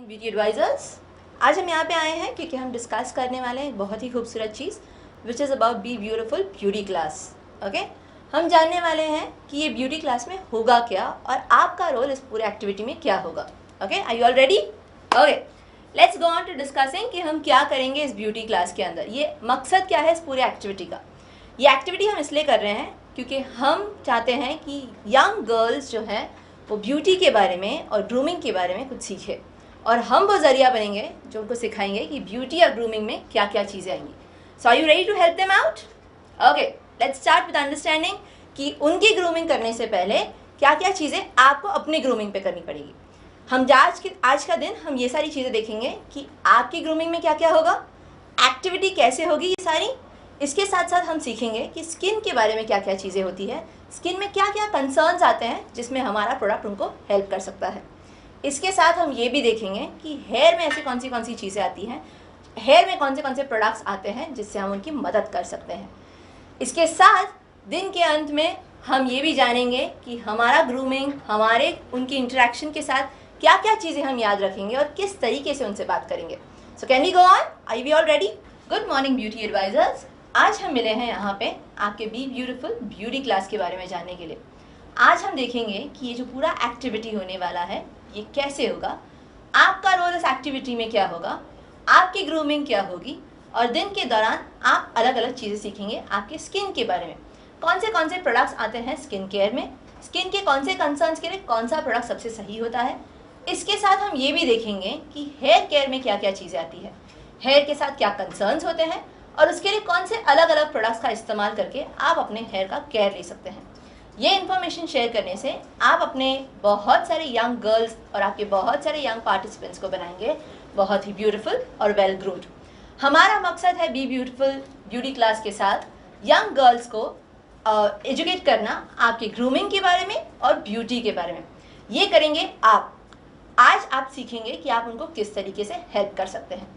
Beauty advisors. आज हम यहाँ पे आए हैं क्योंकि हम डिस्कस करने वाले हैं एक बहुत ही खूबसूरत चीज़ which is about be beautiful beauty class. Okay, हम जानने वाले हैं कि ये ब्यूटी क्लास में होगा क्या और आपका रोल इस पूरे एक्टिविटी में क्या होगा। Okay, are you all ready? Okay, let's go on to discussing कि हम क्या करेंगे इस ब्यूटी क्लास के अंदर। ये मकसद क्या है इस पूरे एक्टिविटी का? ये एक्टिविटी हम इसलिए कर रहे हैं क्योंकि हम चाहते हैं कि यंग गर्ल्स जो हैं वो ब्यूटी के बारे में और ग्रूमिंग के बारे में कुछ सीखे और हम वो ज़रिया बनेंगे जो उनको सिखाएंगे कि ब्यूटी और ग्रूमिंग में क्या क्या चीज़ें आएंगी। So are you ready to help them out? Okay, let's start with understanding कि उनकी ग्रूमिंग करने से पहले क्या क्या चीज़ें आपको अपनी ग्रूमिंग पे करनी पड़ेगी। हम आज का दिन हम ये सारी चीज़ें देखेंगे कि आपकी ग्रूमिंग में क्या क्या होगा, एक्टिविटी कैसे होगी ये सारी। इसके साथ साथ हम सीखेंगे कि स्किन के बारे में क्या क्या चीज़ें होती है, स्किन में क्या क्या कंसर्न्स आते हैं जिसमें हमारा प्रोडक्ट उनको हेल्प कर सकता है। इसके साथ हम ये भी देखेंगे कि हेयर में ऐसी कौन सी चीज़ें आती हैं, हेयर में कौन से प्रोडक्ट्स आते हैं जिससे हम उनकी मदद कर सकते हैं। इसके साथ दिन के अंत में हम ये भी जानेंगे कि हमारा ग्रूमिंग, हमारे उनकी इंटरेक्शन के साथ क्या क्या चीज़ें हम याद रखेंगे और किस तरीके से उनसे बात करेंगे। So can we go on? Are we all ready? Good morning beauty advisors. आज हम मिले हैं यहाँ पे आपके बी ब्यूटीफुल ब्यूटी क्लास के बारे में जानने के लिए। आज हम देखेंगे कि ये जो पूरा एक्टिविटी होने वाला है ये कैसे होगा, आपका रोल इस एक्टिविटी में क्या होगा, आपकी ग्रूमिंग क्या होगी और दिन के दौरान आप अलग अलग चीज़ें सीखेंगे आपके स्किन के बारे में। कौन से प्रोडक्ट्स आते हैं स्किन केयर में, स्किन के कौन से कंसर्न्स के लिए कौन सा प्रोडक्ट सबसे सही होता है। इसके साथ हम ये भी देखेंगे कि हेयर केयर में क्या क्या चीज़ें आती है, हेयर के साथ क्या कंसर्न्स होते हैं और उसके लिए कौन से अलग अलग प्रोडक्ट्स का इस्तेमाल करके आप अपने हेयर का केयर ले सकते हैं। ये इन्फॉर्मेशन शेयर करने से आप अपने बहुत सारे यंग गर्ल्स और आपके बहुत सारे यंग पार्टिसिपेंट्स को बनाएंगे बहुत ही ब्यूटीफुल और वेल ग्रूम्ड। हमारा मकसद है बी ब्यूटीफुल ब्यूटी क्लास के साथ यंग गर्ल्स को एजुकेट करना आपके ग्रूमिंग के बारे में और ब्यूटी के बारे में। ये करेंगे आप। आज आप सीखेंगे कि आप उनको किस तरीके से हेल्प कर सकते हैं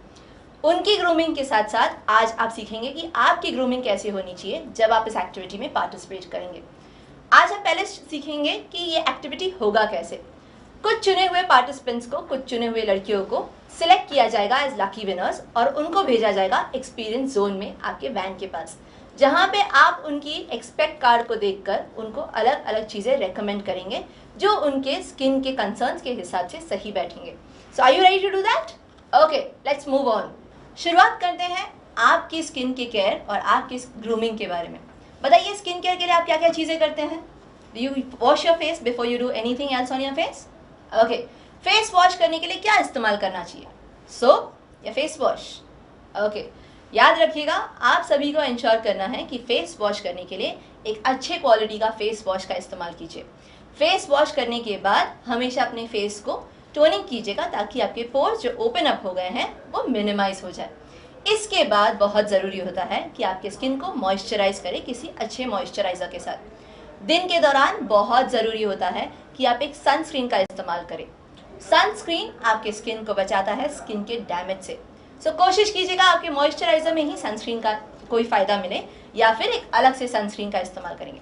उनकी ग्रूमिंग के साथ साथ। आज आप सीखेंगे कि आपकी ग्रूमिंग कैसे होनी चाहिए जब आप इस एक्टिविटी में पार्टिसिपेट करेंगे। आज हम पहले सीखेंगे कि ये एक्टिविटी होगा कैसे। कुछ चुने हुए पार्टिसिपेंट्स को, कुछ चुने हुए लड़कियों को सिलेक्ट किया जाएगा एज लकी विनर्स और उनको भेजा जाएगा एक्सपीरियंस जोन में आपके वैन के पास, जहाँ पे आप उनकी एक्सपेक्ट कार्ड को देखकर उनको अलग अलग चीज़ें रेकमेंड करेंगे जो उनके स्किन के कंसर्न्स के हिसाब से सही बैठेंगे। So are you ready to do that? Okay, let's move on. शुरुआत करते हैं आपकी स्किन के केयर और आपकी ग्रूमिंग के बारे में। बताइए, स्किन केयर के लिए आप क्या क्या चीज़ें करते हैं? Do you wash your face before you do anything else on your face? Okay, face wash करने के लिए क्या इस्तेमाल करना चाहिए, सोप या फेस वॉश? ओके, याद रखिएगा आप सभी को इंश्योर करना है कि फेस वॉश करने के लिए एक अच्छे क्वालिटी का फेस वॉश का इस्तेमाल कीजिए। फेस वॉश करने के बाद हमेशा अपने फेस को टोनिंग कीजिएगा ताकि आपके पोर्स जो ओपन अप हो गए हैं वो मिनिमाइज हो जाए। इसके बाद बहुत ज़रूरी होता है कि आपके स्किन को मॉइस्चराइज करें किसी अच्छे मॉइस्चराइज़र के साथ। दिन के दौरान बहुत ज़रूरी होता है कि आप एक सनस्क्रीन का इस्तेमाल करें। सनस्क्रीन आपके स्किन को बचाता है स्किन के डैमेज से। सो कोशिश कीजिएगा आपके मॉइस्चराइज़र में ही सनस्क्रीन का कोई फ़ायदा मिले या फिर एक अलग से सनस्क्रीन का इस्तेमाल करेंगे।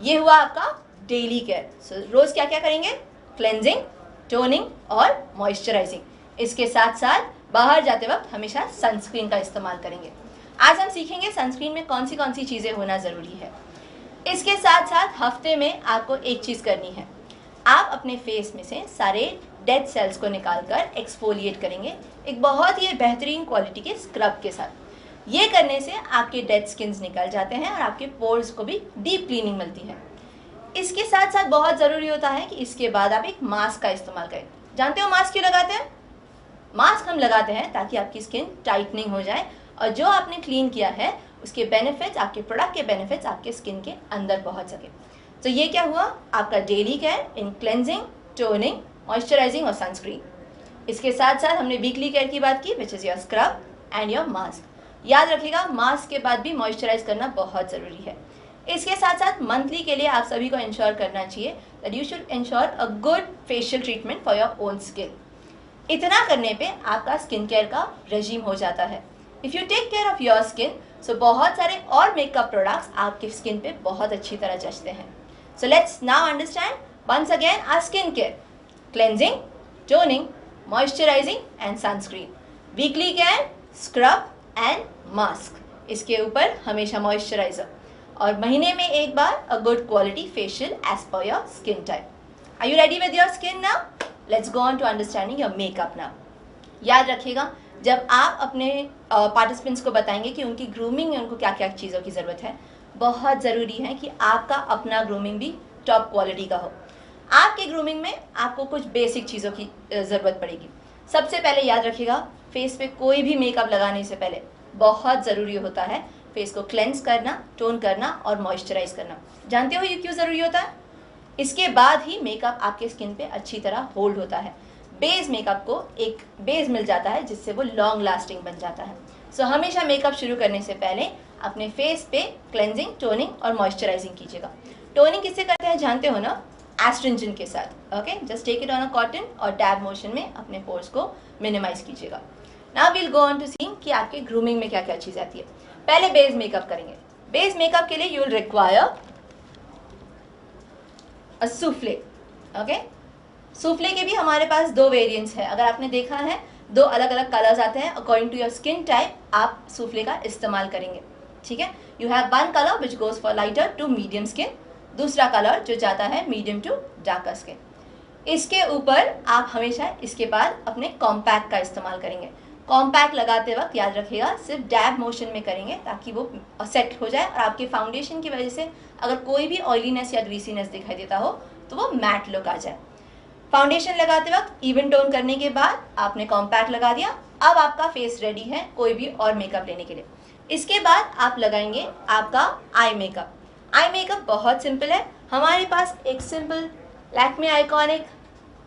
ये हुआ आपका डेली केयर। सो रोज़ क्या क्या करेंगे? क्लेंजिंग, टोनिंग और मॉइस्चराइजिंग। इसके साथ साथ बाहर जाते वक्त हमेशा सनस्क्रीन का इस्तेमाल करेंगे। आज हम सीखेंगे सनस्क्रीन में कौन सी चीज़ें होना ज़रूरी है। इसके साथ साथ हफ्ते में आपको एक चीज़ करनी है, आप अपने फेस में से सारे डेड सेल्स को निकालकर एक्सफोलिएट करेंगे एक बहुत ही बेहतरीन क्वालिटी के स्क्रब के साथ। ये करने से आपके डेड स्किन्स निकल जाते हैं और आपके पोर्स को भी डीप क्लीनिंग मिलती है। इसके साथ साथ बहुत ज़रूरी होता है कि इसके बाद आप एक मास्क का इस्तेमाल करें। जानते हो मास्क क्यों लगाते हैं? मास्क हम लगाते हैं ताकि आपकी स्किन टाइटनिंग हो जाए और जो आपने क्लीन किया है उसके बेनिफिट्स, आपके प्रोडक्ट के बेनिफिट्स आपके स्किन के अंदर पहुंच सके। तो ये क्या हुआ आपका डेली केयर इन क्लेंजिंग, टोनिंग, मॉइस्चराइजिंग और सनस्क्रीन। इसके साथ साथ हमने वीकली केयर की बात की विच is your scrub and your mask. याद रखिएगा मास्क के बाद भी मॉइस्चराइज करना बहुत ज़रूरी है। इसके साथ साथ मंथली के लिए आप सभी को इंश्योर करना चाहिए that you should ensure a good facial treatment for your own skin. इतना करने पे आपका स्किन केयर का रेजीम हो जाता है। If you take care of your skin so बहुत सारे और मेकअप प्रोडक्ट्स आपके स्किन पे बहुत अच्छी तरह जचते हैं। So let's now understand once again our skin care, cleansing, toning, moisturizing and sunscreen, weekly care, scrub and mask. इसके ऊपर हमेशा मॉइस्चराइजर और महीने में एक बार a good quality facial as per your skin type. Are you ready with your skin now? Let's go on to understanding your makeup now. याद रखिएगा, जब आप अपने पार्टिसिपेंट्स को बताएंगे कि उनकी ग्रूमिंग में उनको क्या क्या चीज़ों की ज़रूरत है, बहुत ज़रूरी है कि आपका अपना ग्रूमिंग भी टॉप क्वालिटी का हो। आपके ग्रूमिंग में आपको कुछ बेसिक चीज़ों की ज़रूरत पड़ेगी। सबसे पहले याद रखिएगा, फेस पे कोई भी मेकअप लगाने से पहले बहुत ज़रूरी होता है फेस को क्लेंस करना, टोन करना और मॉइस्चराइज करना। जानते हो ये क्यों ज़रूरी होता है? इसके बाद ही मेकअप आपके स्किन पे अच्छी तरह होल्ड होता है। बेस मेकअप को एक बेस मिल जाता है जिससे वो लॉन्ग लास्टिंग बन जाता है। सो हमेशा मेकअप शुरू करने से पहले अपने फेस पे क्लेंजिंग, टोनिंग और मॉइस्चराइजिंग कीजिएगा। टोनिंग किससे करते हैं जानते हो ना? एस्ट्रिंजेंट के साथ। Okay, just take it on a cotton और डैब मोशन में अपने पोर्स को मिनिमाइज कीजिएगा। Now we'll go on to see कि आपके ग्रूमिंग में क्या क्या चीज़ आती है। पहले बेस मेकअप करेंगे। बेस मेकअप के लिए you will require a soufflé. Okay, soufflé के भी हमारे पास दो वेरिएंट्स हैं। अगर आपने देखा है, दो अलग अलग कलर्स आते हैं। According to your skin type आप सूफ्ले का इस्तेमाल करेंगे। ठीक है, you have one colour which goes for lighter to medium skin, दूसरा कलर जो जाता है मीडियम टू डार्कर स्किन। इसके ऊपर आप हमेशा इसके बाद अपने कॉम्पैक्ट का इस्तेमाल करेंगे। कॉम्पैक्ट लगाते वक्त याद रखिएगा सिर्फ डैब मोशन में करेंगे ताकि वो सेट हो जाए और आपके फाउंडेशन की वजह से अगर कोई भी ऑयलीनेस या ग्रीसीनेस दिखाई देता हो तो वो मैट लुक आ जाए। फाउंडेशन लगाते वक्त इवन टोन करने के बाद आपने कॉम्पैक्ट लगा दिया। अब आपका फेस रेडी है कोई भी और मेकअप लेने के लिए। इसके बाद आप लगाएंगे आपका आई मेकअप। आई मेकअप बहुत सिंपल है। हमारे पास एक simple Lakme iconic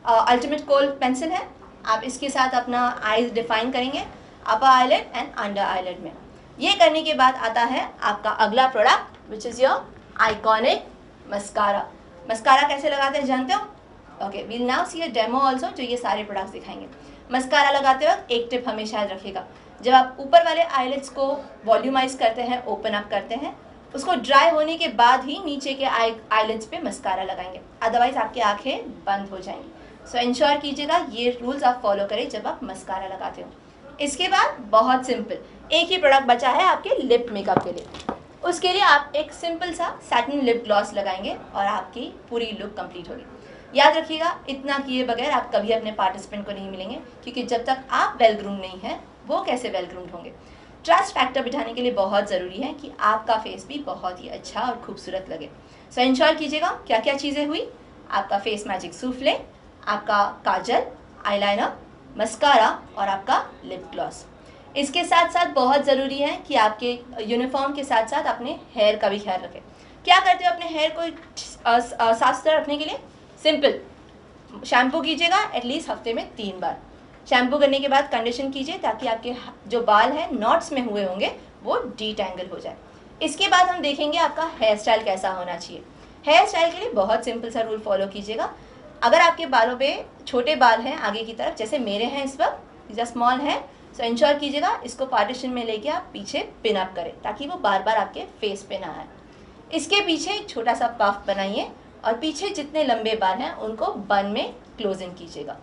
ultimate kohl pencil है। आप इसके साथ अपना आईज डिफाइन करेंगे upper eyelid and under eyelid में। ये करने के बाद आता है आपका अगला product which is your iconic mascara. Mascara कैसे लगाते हैं जानते हो? Okay, we'll now see a demo also जो ये सारे प्रोडक्ट्स दिखाएंगे। मस्कारा लगाते वक्त एक टिप हमेशा याद रखिएगा, जब आप ऊपर वाले आईलिड्स को वॉल्यूमाइज करते हैं, ओपन अप करते हैं, उसको ड्राई होने के बाद ही नीचे के आईलिड्स पे मस्कारा लगाएंगे, अदरवाइज आपकी आंखें बंद हो जाएंगी। सो इंश्योर कीजिएगा ये रूल्स आप फॉलो करें जब आप मस्कारा लगाते हो। इसके बाद बहुत सिंपल एक ही प्रोडक्ट बचा है आपके लिप मेकअप के लिए। उसके लिए आप एक सिंपल सा सैटिन लिप ग्लॉस लगाएंगे और आपकी पूरी लुक कंप्लीट होगी। याद रखिएगा, इतना किए बगैर आप कभी अपने पार्टिसिपेंट को नहीं मिलेंगे, क्योंकि जब तक आप वेल ग्रूम्ड नहीं हैं वो कैसे वेल ग्रूम्ड होंगे। ट्रस्ट फैक्टर बिठाने के लिए बहुत ज़रूरी है कि आपका फेस भी बहुत ही अच्छा और खूबसूरत लगे। सो इंश्योर कीजिएगा क्या क्या चीज़ें हुई। आपका फेस मैजिक सूफ्ले, आपका काजल, आईलाइनर, मस्कारा और आपका लिप ग्लॉस। इसके साथ साथ बहुत ज़रूरी है कि आपके यूनिफॉर्म के साथ साथ अपने हेयर का भी ख्याल रखें। क्या करते हो अपने हेयर को साफ सुथरा रखने के लिए? सिंपल, शैम्पू कीजिएगा एटलीस्ट हफ्ते में 3 बार। शैम्पू करने के बाद कंडीशन कीजिए ताकि आपके जो बाल हैं नॉट्स में हुए होंगे वो डीटैंगल हो जाए। इसके बाद हम देखेंगे आपका हेयर स्टाइल कैसा होना चाहिए। हेयर स्टाइल के लिए बहुत सिंपल सा रूल फॉलो कीजिएगा। अगर आपके बालों पे छोटे बाल हैं आगे की तरफ, जैसे मेरे हैं इस वक्त, या स्मॉल है, सो इंश्योर कीजिएगा इसको पार्टीशन में लेके आप पीछे पिन अप करें ताकि वो बार बार आपके फेस पे ना आए। इसके पीछे एक छोटा सा पफ बनाइए और पीछे जितने लंबे बाल हैं उनको बन में क्लोज इन कीजिएगा।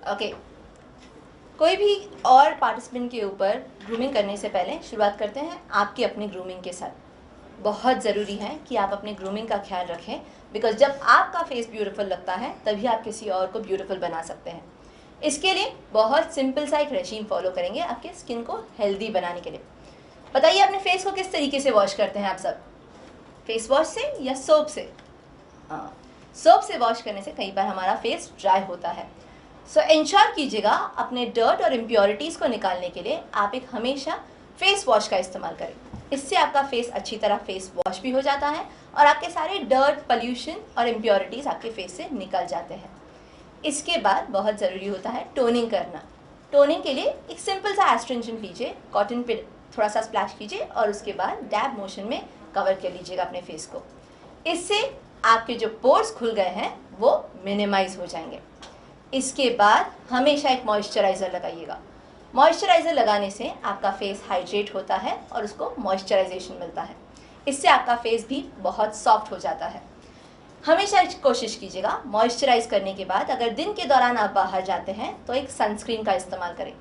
ओके, कोई भी और पार्टिसिपेंट के ऊपर ग्रूमिंग करने से पहले शुरुआत करते हैं आपकी अपनी ग्रूमिंग के साथ। बहुत ज़रूरी है कि आप अपने ग्रूमिंग का ख्याल रखें, बिकॉज जब आपका फेस ब्यूटीफुल लगता है तभी आप किसी और को ब्यूटीफुल बना सकते हैं। इसके लिए बहुत सिंपल सा एक रेजीम फॉलो करेंगे आपके स्किन को हेल्दी बनाने के लिए। बताइए अपने फेस को किस तरीके से वॉश करते हैं आप सब? फेस वॉश से या सोप से? हाँ, सोप से वॉश करने से कई बार हमारा फेस ड्राई होता है। सो इंश्योर कीजिएगा अपने डर्ट और इम्प्योरिटीज़ को निकालने के लिए आप एक हमेशा फेस वॉश का इस्तेमाल करें। इससे आपका फेस अच्छी तरह फेस वॉश भी हो जाता है और आपके सारे डर्ट, पोल्यूशन और इम्प्योरिटीज़ आपके फेस से निकल जाते हैं। इसके बाद बहुत ज़रूरी होता है टोनिंग करना। टोनिंग के लिए एक सिंपल सा एस्ट्रिंजेंट लीजिए, कॉटन पे थोड़ा सा स्प्लैश कीजिए और उसके बाद डैब मोशन में कवर कर लीजिएगा अपने फेस को। इससे आपके जो पोर्स खुल गए हैं वो मिनिमाइज हो जाएंगे। इसके बाद हमेशा एक मॉइस्चराइज़र लगाइएगा। मॉइस्चराइज़र लगाने से आपका फेस हाइड्रेट होता है और उसको मॉइस्चराइजेशन मिलता है। इससे आपका फेस भी बहुत सॉफ्ट हो जाता है। हमेशा कोशिश कीजिएगा मॉइस्चराइज करने के बाद अगर दिन के दौरान आप बाहर जाते हैं तो एक सनस्क्रीन का इस्तेमाल करें।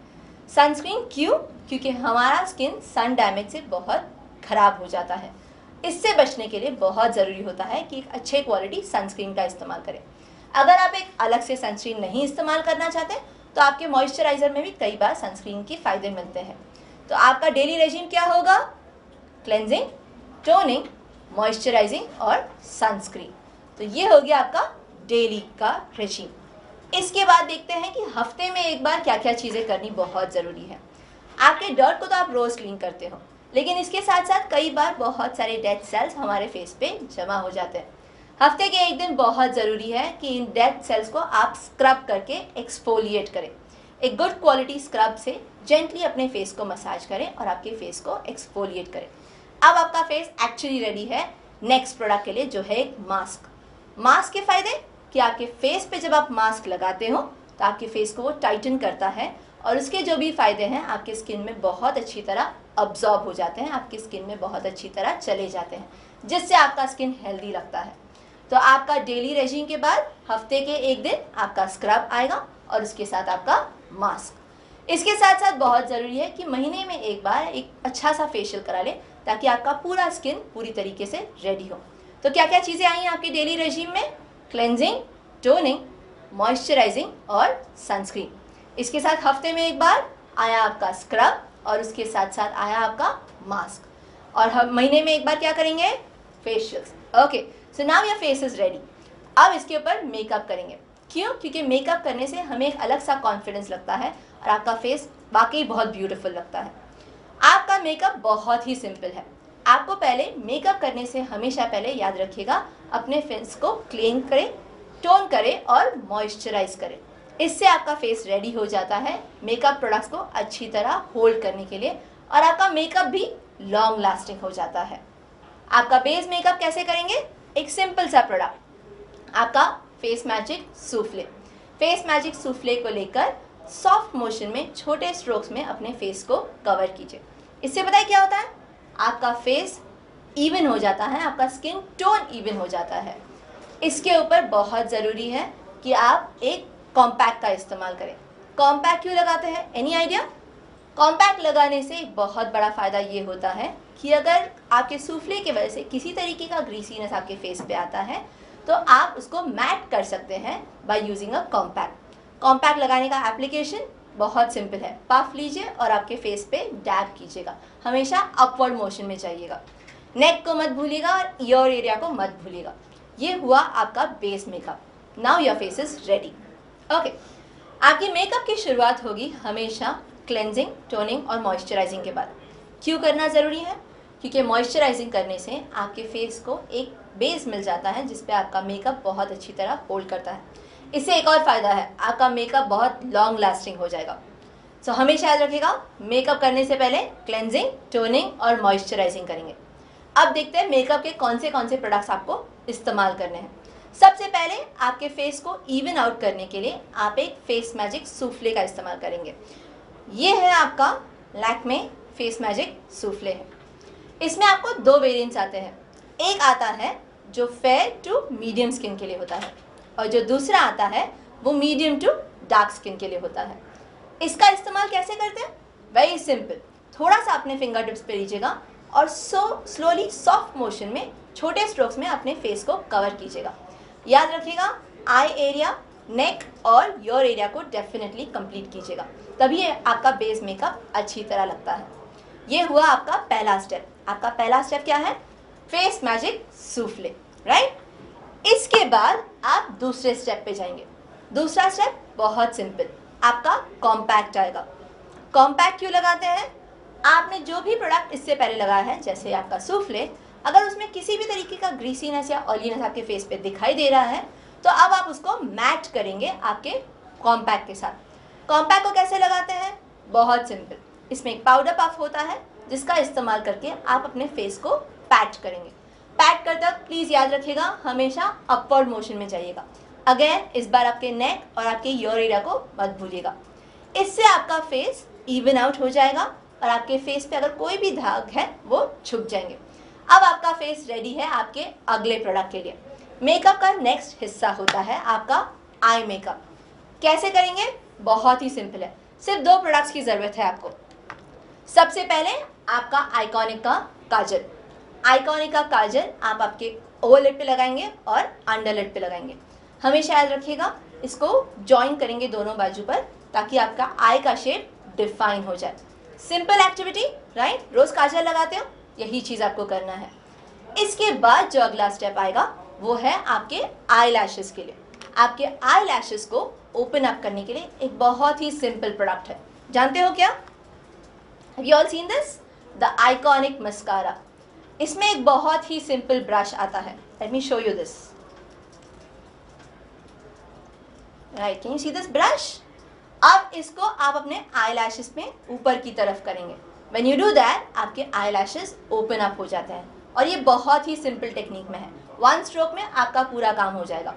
सनस्क्रीन क्यों? क्योंकि हमारा स्किन सन डैमेज से बहुत ख़राब हो जाता है। इससे बचने के लिए बहुत ज़रूरी होता है कि एक अच्छे क्वालिटी सनस्क्रीन का इस्तेमाल करें। अगर आप एक अलग से सनस्क्रीन नहीं इस्तेमाल करना चाहते तो आपके मॉइस्चराइज़र में भी कई बार सनस्क्रीन के फ़ायदे मिलते हैं। तो आपका डेली रेजिम क्या होगा? क्लेंजिंग, टोनिंग, मॉइस्चराइजिंग और सनस्क्रीन। तो ये हो गया आपका डेली का रेजिम। इसके बाद देखते हैं कि हफ्ते में एक बार क्या क्या चीज़ें करनी बहुत ज़रूरी है। आपके डर्ट को तो आप रोज़ क्लीन करते हो, लेकिन इसके साथ साथ कई बार बहुत सारे डेड सेल्स हमारे फेस पे जमा हो जाते हैं। हफ्ते के एक दिन बहुत ज़रूरी है कि इन डेड सेल्स को आप स्क्रब करके एक्सफोलिएट करें। एक गुड क्वालिटी स्क्रब से जेंटली अपने फेस को मसाज करें और आपके फेस को एक्सफोलिएट करें। अब आपका फेस एक्चुअली रेडी है नेक्स्ट प्रोडक्ट के लिए, जो है एक मास्क। मास्क के फ़ायदे कि आपके फेस पे जब आप मास्क लगाते हो तो आपके फेस को वो टाइटन करता है और उसके जो भी फ़ायदे हैं आपके स्किन में बहुत अच्छी तरह अब्जॉर्ब हो जाते हैं, आपकी स्किन में बहुत अच्छी तरह चले जाते हैं, जिससे आपका स्किन हेल्दी लगता है। तो आपका डेली रेजिम के बाद हफ्ते के एक दिन आपका स्क्रब आएगा और उसके साथ आपका मास्क। इसके साथ साथ बहुत ज़रूरी है कि महीने में एक बार एक अच्छा सा फेशियल करा लें ताकि आपका पूरा स्किन पूरी तरीके से रेडी हो। तो क्या क्या चीज़ें आई हैं आपके डेली रेजिम में? क्लेंजिंग, टोनिंग, मॉइस्चराइजिंग और सनस्क्रीन। इसके साथ हफ्ते में एक बार आया आपका स्क्रब और उसके साथ साथ आया आपका मास्क। और हम महीने में एक बार क्या करेंगे? Facials. Okay, so now your face is ready. अब इसके ऊपर मेकअप करेंगे। क्यों? क्योंकि मेकअप करने से हमें एक अलग सा कॉन्फिडेंस लगता है और आपका फेस वाकई बहुत ब्यूटीफुल लगता है। आपका मेकअप बहुत ही सिंपल है। आपको पहले मेकअप करने से हमेशा पहले याद रखिएगा अपने फेस को क्लीन करें, टोन करें और मॉइस्चराइज करें। इससे आपका फेस रेडी हो जाता है मेकअप प्रोडक्ट्स को अच्छी तरह होल्ड करने के लिए और आपका मेकअप भी लॉन्ग लास्टिंग हो जाता है। आपका बेस मेकअप कैसे करेंगे? एक सिंपल सा प्रोडक्ट, आपका फेस मैजिक सूफ्ले। फेस मैजिक सूफ्ले को लेकर सॉफ्ट मोशन में छोटे स्ट्रोक्स में अपने फेस को कवर कीजिए। इससे पता है क्या होता है? आपका फेस इवन हो जाता है, आपका स्किन टोन इवन हो जाता है। इसके ऊपर बहुत ज़रूरी है कि आप एक कॉम्पैक्ट का इस्तेमाल करें। कॉम्पैक्ट क्यों लगाते हैं? Any idea? कॉम्पैक्ट लगाने से एक बहुत बड़ा फ़ायदा ये होता है कि अगर आपके सूफ्ले की वजह से किसी तरीके का ग्रीसीनेस आपके फेस पे आता है तो आप उसको मैट कर सकते हैं by using a compact. Compact लगाने का एप्लीकेशन बहुत सिंपल है। पफ लीजिए और आपके फेस पे डैब कीजिएगा। हमेशा अपवर्ड मोशन में जाइएगा। नेक को मत भूलिएगा और ईयर एरिया को मत भूलिएगा। ये हुआ आपका base makeup. Now your face is ready. Okay, आपकी मेकअप की शुरुआत होगी हमेशा क्लेंजिंग, टोनिंग और मॉइस्चराइजिंग के बाद। क्यों करना ज़रूरी है? क्योंकि मॉइस्चराइजिंग करने से आपके फेस को एक बेस मिल जाता है जिस पे आपका मेकअप बहुत अच्छी तरह होल्ड करता है। इससे एक और फ़ायदा है, आपका मेकअप बहुत लॉन्ग लास्टिंग हो जाएगा। सो हमेशा याद रखिएगा मेकअप करने से पहले क्लेंजिंग, टोनिंग और मॉइस्चराइजिंग करेंगे। अब देखते हैं मेकअप के कौन से प्रोडक्ट्स आपको इस्तेमाल करने हैं। सबसे पहले आपके फेस को इवन आउट करने के लिए आप एक फेस मैजिक सूफ्ले का इस्तेमाल करेंगे। ये है आपका लैक्मे फेस मैजिक सूफ्ले है। इसमें आपको दो वेरिएंट्स आते हैं। एक आता है जो फेयर टू मीडियम स्किन के लिए होता है और जो दूसरा आता है वो मीडियम टू डार्क स्किन के लिए होता है। इसका इस्तेमाल कैसे करते हैं? वेरी सिंपल, थोड़ा सा अपने फिंगर टिप्स पे लीजिएगा और स्लोली सॉफ्ट मोशन में छोटे स्ट्रोक्स में अपने फेस को कवर कीजिएगा। याद रखिएगा आई एरिया, नेक और योर एरिया को डेफिनेटली कंप्लीट कीजिएगा, तभी आपका बेस मेकअप अच्छी तरह लगता है। ये हुआ आपका पहला स्टेप। आपका पहला स्टेप क्या है? Face magic soufflé, right. इसके बाद आप दूसरे स्टेप पे जाएंगे। दूसरा स्टेप बहुत सिंपल, आपका कॉम्पैक्ट आएगा। कॉम्पैक्ट क्यों लगाते हैं? आपने जो भी प्रोडक्ट इससे पहले लगाया है, जैसे आपका सूफ्ले, अगर उसमें किसी भी तरीके का ग्रीसीनेस या ऑयलीनेस आपके फेस पे दिखाई दे रहा है तो अब आप उसको मैच करेंगे आपके कॉम्पैक्ट के साथ। कॉम्पैक्ट को कैसे लगाते हैं? बहुत सिंपल, इसमें एक पाउडर पफ होता है जिसका इस्तेमाल करके आप अपने फेस को पैच करेंगे। पैच करते वक्त प्लीज़ याद रखिएगा हमेशा अपवर्ड मोशन में जाइएगा। अगेन इस बार आपके नेक और आपके ईयर एरिया को मत भूलिएगा। इससे आपका फेस इवन आउट हो जाएगा और आपके फेस पे अगर कोई भी दाग है वो छुप जाएंगे। अब आपका फेस रेडी है आपके अगले प्रोडक्ट के लिए। मेकअप का नेक्स्ट हिस्सा होता है आपका आई मेकअप। कैसे करेंगे? बहुत ही सिंपल है, सिर्फ 2 प्रोडक्ट्स की ज़रूरत है आपको। सबसे पहले आपका आइकॉनिक का काजल। आइकॉनिक का काजल आप आपके ओवर लिड पे लगाएंगे और अंडर लिड पे लगाएंगे। हमेशा याद रखिएगा, इसको जॉइन करेंगे दोनों बाजू पर ताकि आपका आई का शेप डिफाइन हो जाए। Simple activity, right? रोज़ काजल लगाते हो, यही चीज़ आपको करना है। इसके बाद जो अगला स्टेप आएगा वो है आपके आई लैशेस के लिए। आपके आई लैशेस को ओपन अप करने के लिए एक बहुत ही सिंपल प्रोडक्ट है, जानते हो क्या? Have you all seen this? The iconic mascara. इसमें एक बहुत ही सिंपल ब्रश आता है। Let me show you this. Right, can you see this brush? अब इसको आप अपने आई लैशेस में ऊपर की तरफ करेंगे। When you do that, आपके आई लैशेस ओपन अप हो जाते हैं और ये बहुत ही सिंपल टेक्निक में है। 1 स्ट्रोक में आपका पूरा काम हो जाएगा।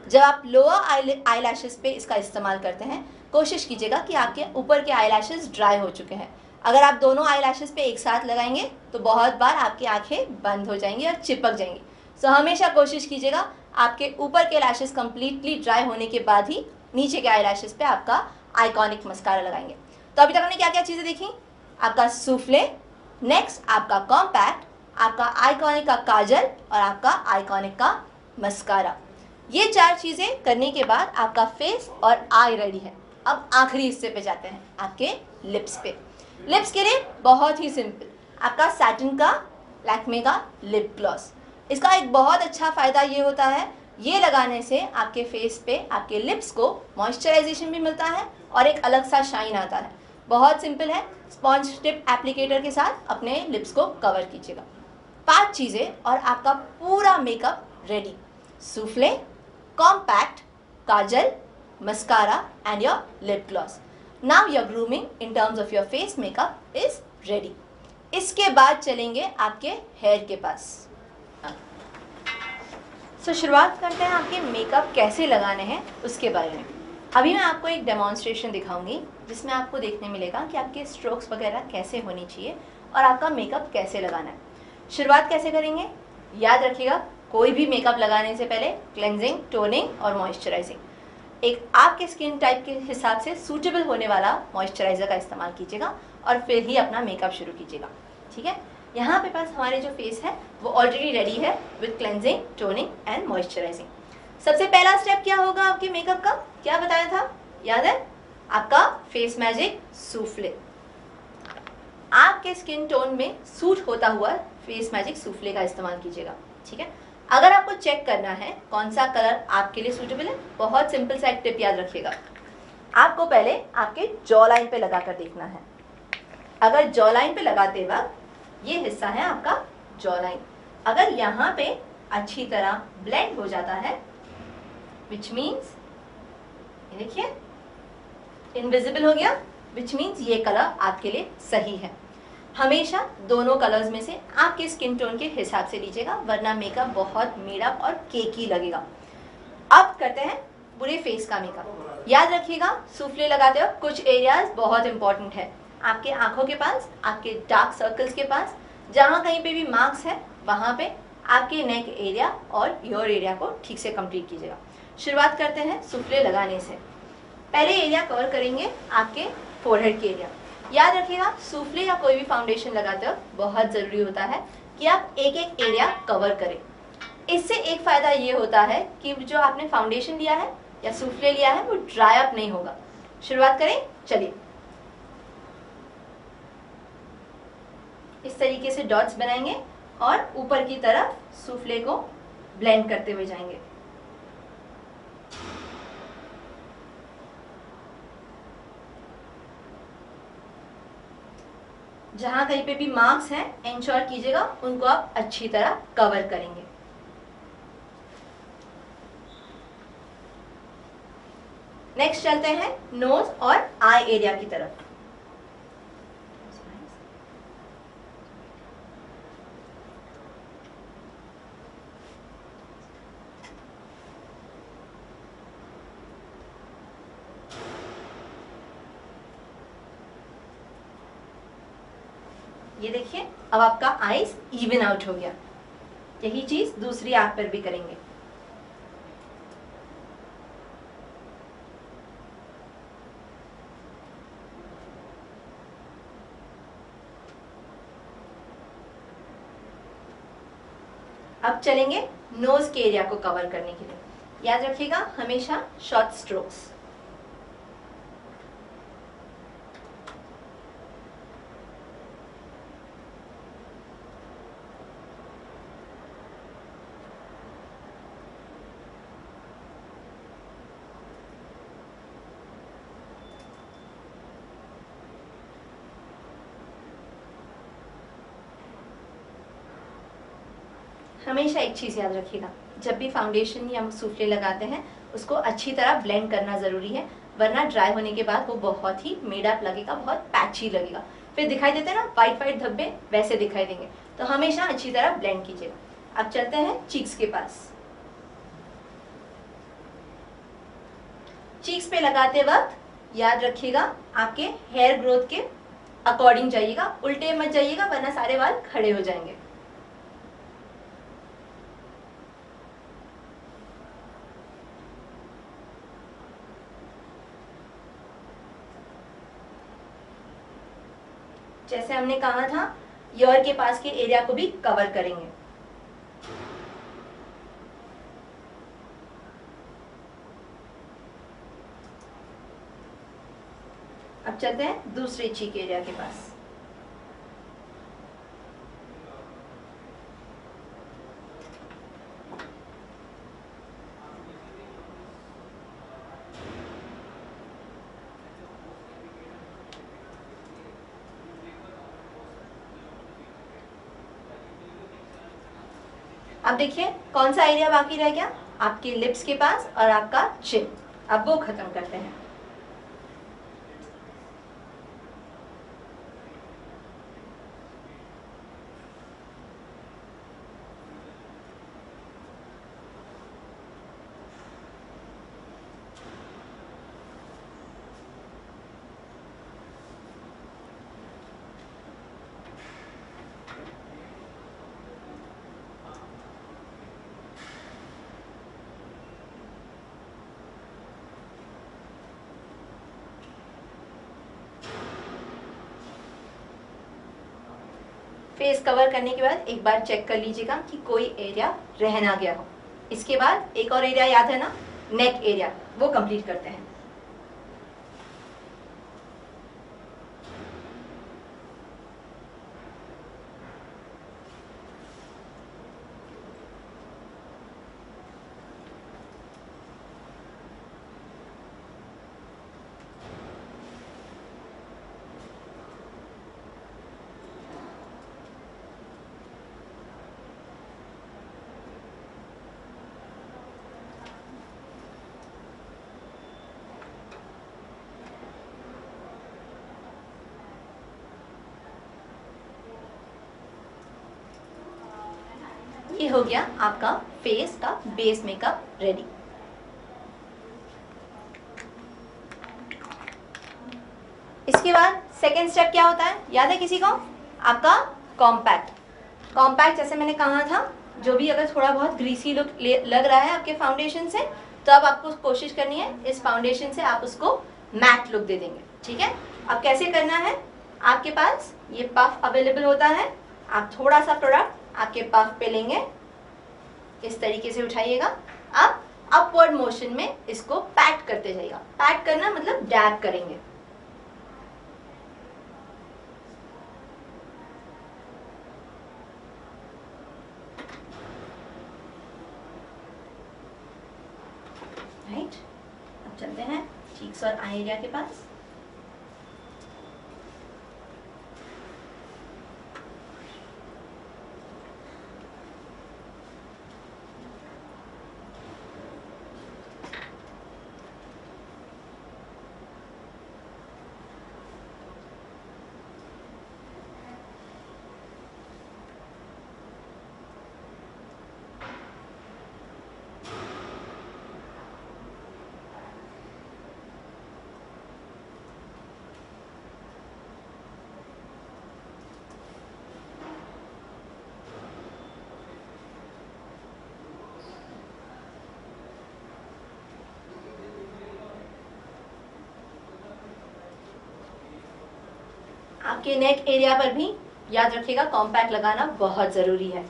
जब आप लोअर आई लैशेस पे इसका इस्तेमाल करते हैं, कोशिश कीजिएगा कि आपके ऊपर के आई लैशेस ड्राई हो चुके हैं। अगर आप दोनों आई लैशेस पे एक साथ लगाएंगे तो बहुत बार आपकी आंखें बंद हो जाएंगी और चिपक जाएंगी। सो हमेशा कोशिश कीजिएगा आपके ऊपर के लैशेस कंप्लीटली ड्राई होने के बाद ही नीचे के आई लैशेस पे आपका आइकॉनिक मस्कारा लगाएंगे। तो अभी तक हमने क्या क्या चीज़ें देखी? आपका सूफ्ले, नेक्स्ट आपका कॉम्पैक्ट, आपका आइकॉनिक का काजल और आपका आइकॉनिक का मस्कारा। ये 4 चीज़ें करने के बाद आपका फेस और आई रेडी है। अब आखिरी हिस्से पे जाते हैं, आपके लिप्स पे। लिप्स के लिए बहुत ही सिंपल, आपका सैटिन का लैक्मे का लिप ग्लॉस। इसका एक बहुत अच्छा फ़ायदा ये होता है, ये लगाने से आपके फेस पे आपके लिप्स को मॉइस्चराइजेशन भी मिलता है और एक अलग सा शाइन आता है। बहुत सिंपल है, स्पॉन्ज टिप एप्लीकेटर के साथ अपने लिप्स को कवर कीजिएगा। 5 चीज़ें और आपका पूरा makeup ready. Soufflé, compact, kajal, mascara and your lip gloss. Now your grooming in terms of your face makeup is ready. इसके बाद चलेंगे आपके हेयर के पास। सो शुरुआत करते हैं आपके मेकअप कैसे लगाने हैं उसके बारे में। अभी मैं आपको एक डेमोन्स्ट्रेशन दिखाऊंगी जिसमें आपको देखने मिलेगा कि आपके स्ट्रोक्स वगैरह कैसे होनी चाहिए और आपका मेकअप कैसे लगाना है। शुरुआत कैसे करेंगे? याद रखिएगा, कोई भी मेकअप लगाने से पहले क्लेंजिंग, टोनिंग और मॉइस्चराइजिंग एक आपके स्किन टाइप के हिसाब से सूटेबल होने वाला मॉइस्चराइज़र का इस्तेमाल कीजिएगा और फिर ही अपना मेकअप शुरू कीजिएगा। ठीक है, यहाँ पे पास हमारे जो फेस है वो ऑलरेडी रेडी है with cleansing, toning and moisturising. सबसे पहला स्टेप क्या होगा आपके मेकअप का? क्या बताया था, याद है? आपका फेस मैजिक सूफ्ले। आपके स्किन टोन में सूट होता हुआ फेस मैजिक सूफ्ले का इस्तेमाल कीजिएगा। ठीक है, अगर आपको चेक करना है कौन सा कलर आपके लिए सूटेबल है, बहुत सिंपल सा एक टिप याद रखिएगा। आपको पहले आपके जॉ लाइन पे लगा कर देखना है। अगर जॉ लाइन पे लगाते वक्त ये हिस्सा है आपका जॉ लाइन, अगर यहाँ पे अच्छी तरह ब्लेंड हो जाता है, विच मीन्स ये देखिए इनविजिबल हो गया, विच मीन्स ये कलर आपके लिए सही है। हमेशा दोनों कलर्स में से आपके स्किन टोन के हिसाब से लीजिएगा, वरना मेकअप बहुत मेडअप और केकी लगेगा। अब करते हैं पूरे फेस का मेकअप। याद रखिएगा, सूफ्ले लगाते हो कुछ एरियाज बहुत इंपॉर्टेंट है। आपके आंखों के पास, आपके डार्क सर्कल्स के पास, जहाँ कहीं पे भी मार्क्स है वहाँ पे आपके नेक एरिया और ईयर एरिया को ठीक से कंप्लीट कीजिएगा। शुरुआत करते हैं सूफ्ले लगाने से। पहले एरिया कवर करेंगे आपके फोरहेड के एरिया। याद रखिएगा, सूफ्ले या कोई भी फाउंडेशन लगाते हो बहुत ज़रूरी होता है कि आप एक एक एरिया कवर करें। इससे एक फ़ायदा ये होता है कि जो आपने फाउंडेशन लिया है या सूफ्ले लिया है वो ड्राई अप नहीं होगा। शुरुआत करें, चलिए। इस तरीके से डॉट्स बनाएंगे और ऊपर की तरफ सूफ्ले को ब्लेंड करते हुए जाएंगे। जहां कहीं पे भी मार्क्स हैं, इंश्योर कीजिएगा उनको आप अच्छी तरह कवर करेंगे। नेक्स्ट चलते हैं नोज और आई एरिया की तरफ। ये देखिए, अब आपका आईज इवन आउट हो गया। यही चीज दूसरी आंख पर भी करेंगे। अब चलेंगे नोज के एरिया को कवर करने के लिए। याद रखिएगा हमेशा शॉर्ट स्ट्रोक्स। हमेशा एक चीज़ याद रखिएगा, जब भी फाउंडेशन या सूफले लगाते हैं उसको अच्छी तरह ब्लेंड करना ज़रूरी है, वरना ड्राई होने के बाद वो बहुत ही मेडअप लगेगा, बहुत पैची लगेगा, फिर दिखाई देते हैं ना वाइट वाइट धब्बे, वैसे दिखाई देंगे। तो हमेशा अच्छी तरह ब्लेंड कीजिएगा। अब चलते हैं चीक्स के पास। चीक्स पे लगाते वक्त याद रखिएगा आपके हेयर ग्रोथ के अकॉर्डिंग जाइएगा, उल्टे मत जाइएगा वरना सारे बाल खड़े हो जाएंगे। जैसे हमने कहा था ईयर के पास के एरिया को भी कवर करेंगे। अब चलते हैं दूसरे चीक एरिया के पास। अब देखिए कौन सा एरिया बाकी रह गया, आपके लिप्स के पास और आपका चिन। अब वो खत्म करते हैं। फेस कवर करने के बाद एक बार चेक कर लीजिएगा कि कोई एरिया रह ना गया हो। इसके बाद एक और एरिया याद है ना, नेक एरिया, वो कंप्लीट करते हैं। ये हो गया आपका फेस का बेस मेकअप रेडी। इसके बाद सेकेंड स्टेप क्या होता है, याद है किसी को? आपका कॉम्पैक्ट। कॉम्पैक्ट जैसे मैंने कहा था, जो भी अगर थोड़ा बहुत ग्रीसी लुक लग रहा है आपके फाउंडेशन से, तो अब आपको कोशिश करनी है इस फाउंडेशन से आप उसको मैट लुक दे देंगे। ठीक है, अब कैसे करना है, आपके पास ये पफ अवेलेबल होता है, आप थोड़ा सा प्रोडक्ट आपके पफ पे लेंगे, इस तरीके से उठाइएगा। अब अपवर्ड मोशन में इसको पैट करते जाइएगा। पैट करना मतलब डैब करेंगे। राइट, अब चलते हैं चीक्स और आई एरिया के पास। आपके नेक एरिया पर भी याद रखिएगा कॉम्पैक्ट लगाना बहुत ज़रूरी है।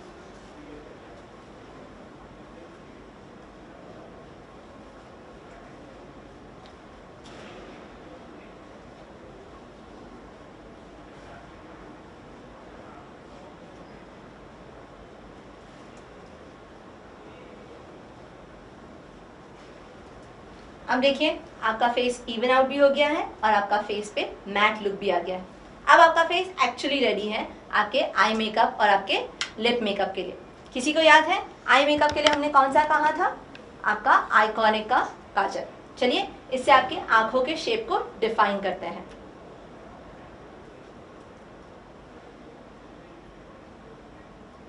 अब देखिए आपका फेस इवन आउट भी हो गया है और आपका फेस पे मैट लुक भी आ गया है। अब आपका फेस एक्चुअली रेडी है आपके आई मेकअप और आपके लिप मेकअप के लिए। किसी को याद है आई मेकअप के लिए हमने कौन सा कहा था? आपका आइकॉनिक का काजल। चलिए इससे आपकी आंखों के शेप को डिफाइन करते हैं।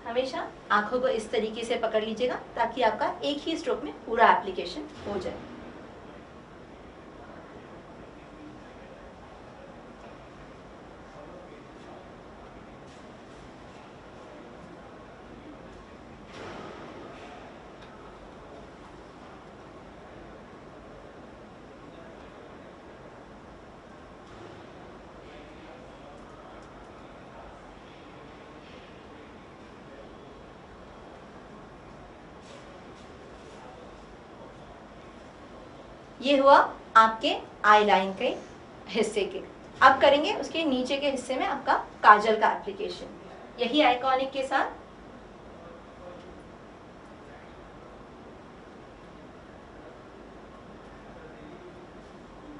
हमेशा आंखों को इस तरीके से पकड़ लीजिएगा ताकि आपका एक ही स्ट्रोक में पूरा एप्लीकेशन हो जाए। ये हुआ आपके आई लाइन के हिस्से के। अब करेंगे उसके नीचे के हिस्से में आपका काजल का एप्लीकेशन। यही आइकॉनिक के साथ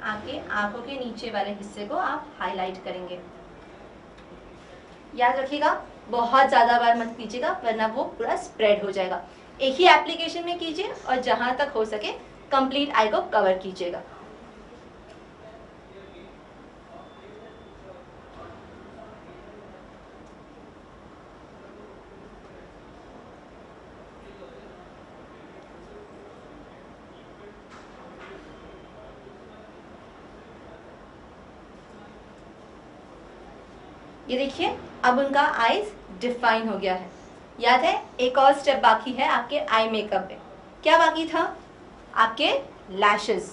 आपके आंखों के नीचे वाले हिस्से को आप हाईलाइट करेंगे। याद रखिएगा बहुत ज्यादा बार मत कीजिएगा वरना वो पूरा स्प्रेड हो जाएगा। एक ही एप्लीकेशन में कीजिए और जहां तक हो सके कंप्लीट आई को कवर कीजिएगा। ये देखिए अब उनका आईज डिफाइन हो गया है। याद है एक और स्टेप बाकी है आपके आई मेकअप में। क्या बाकी था? आपके लैशेस।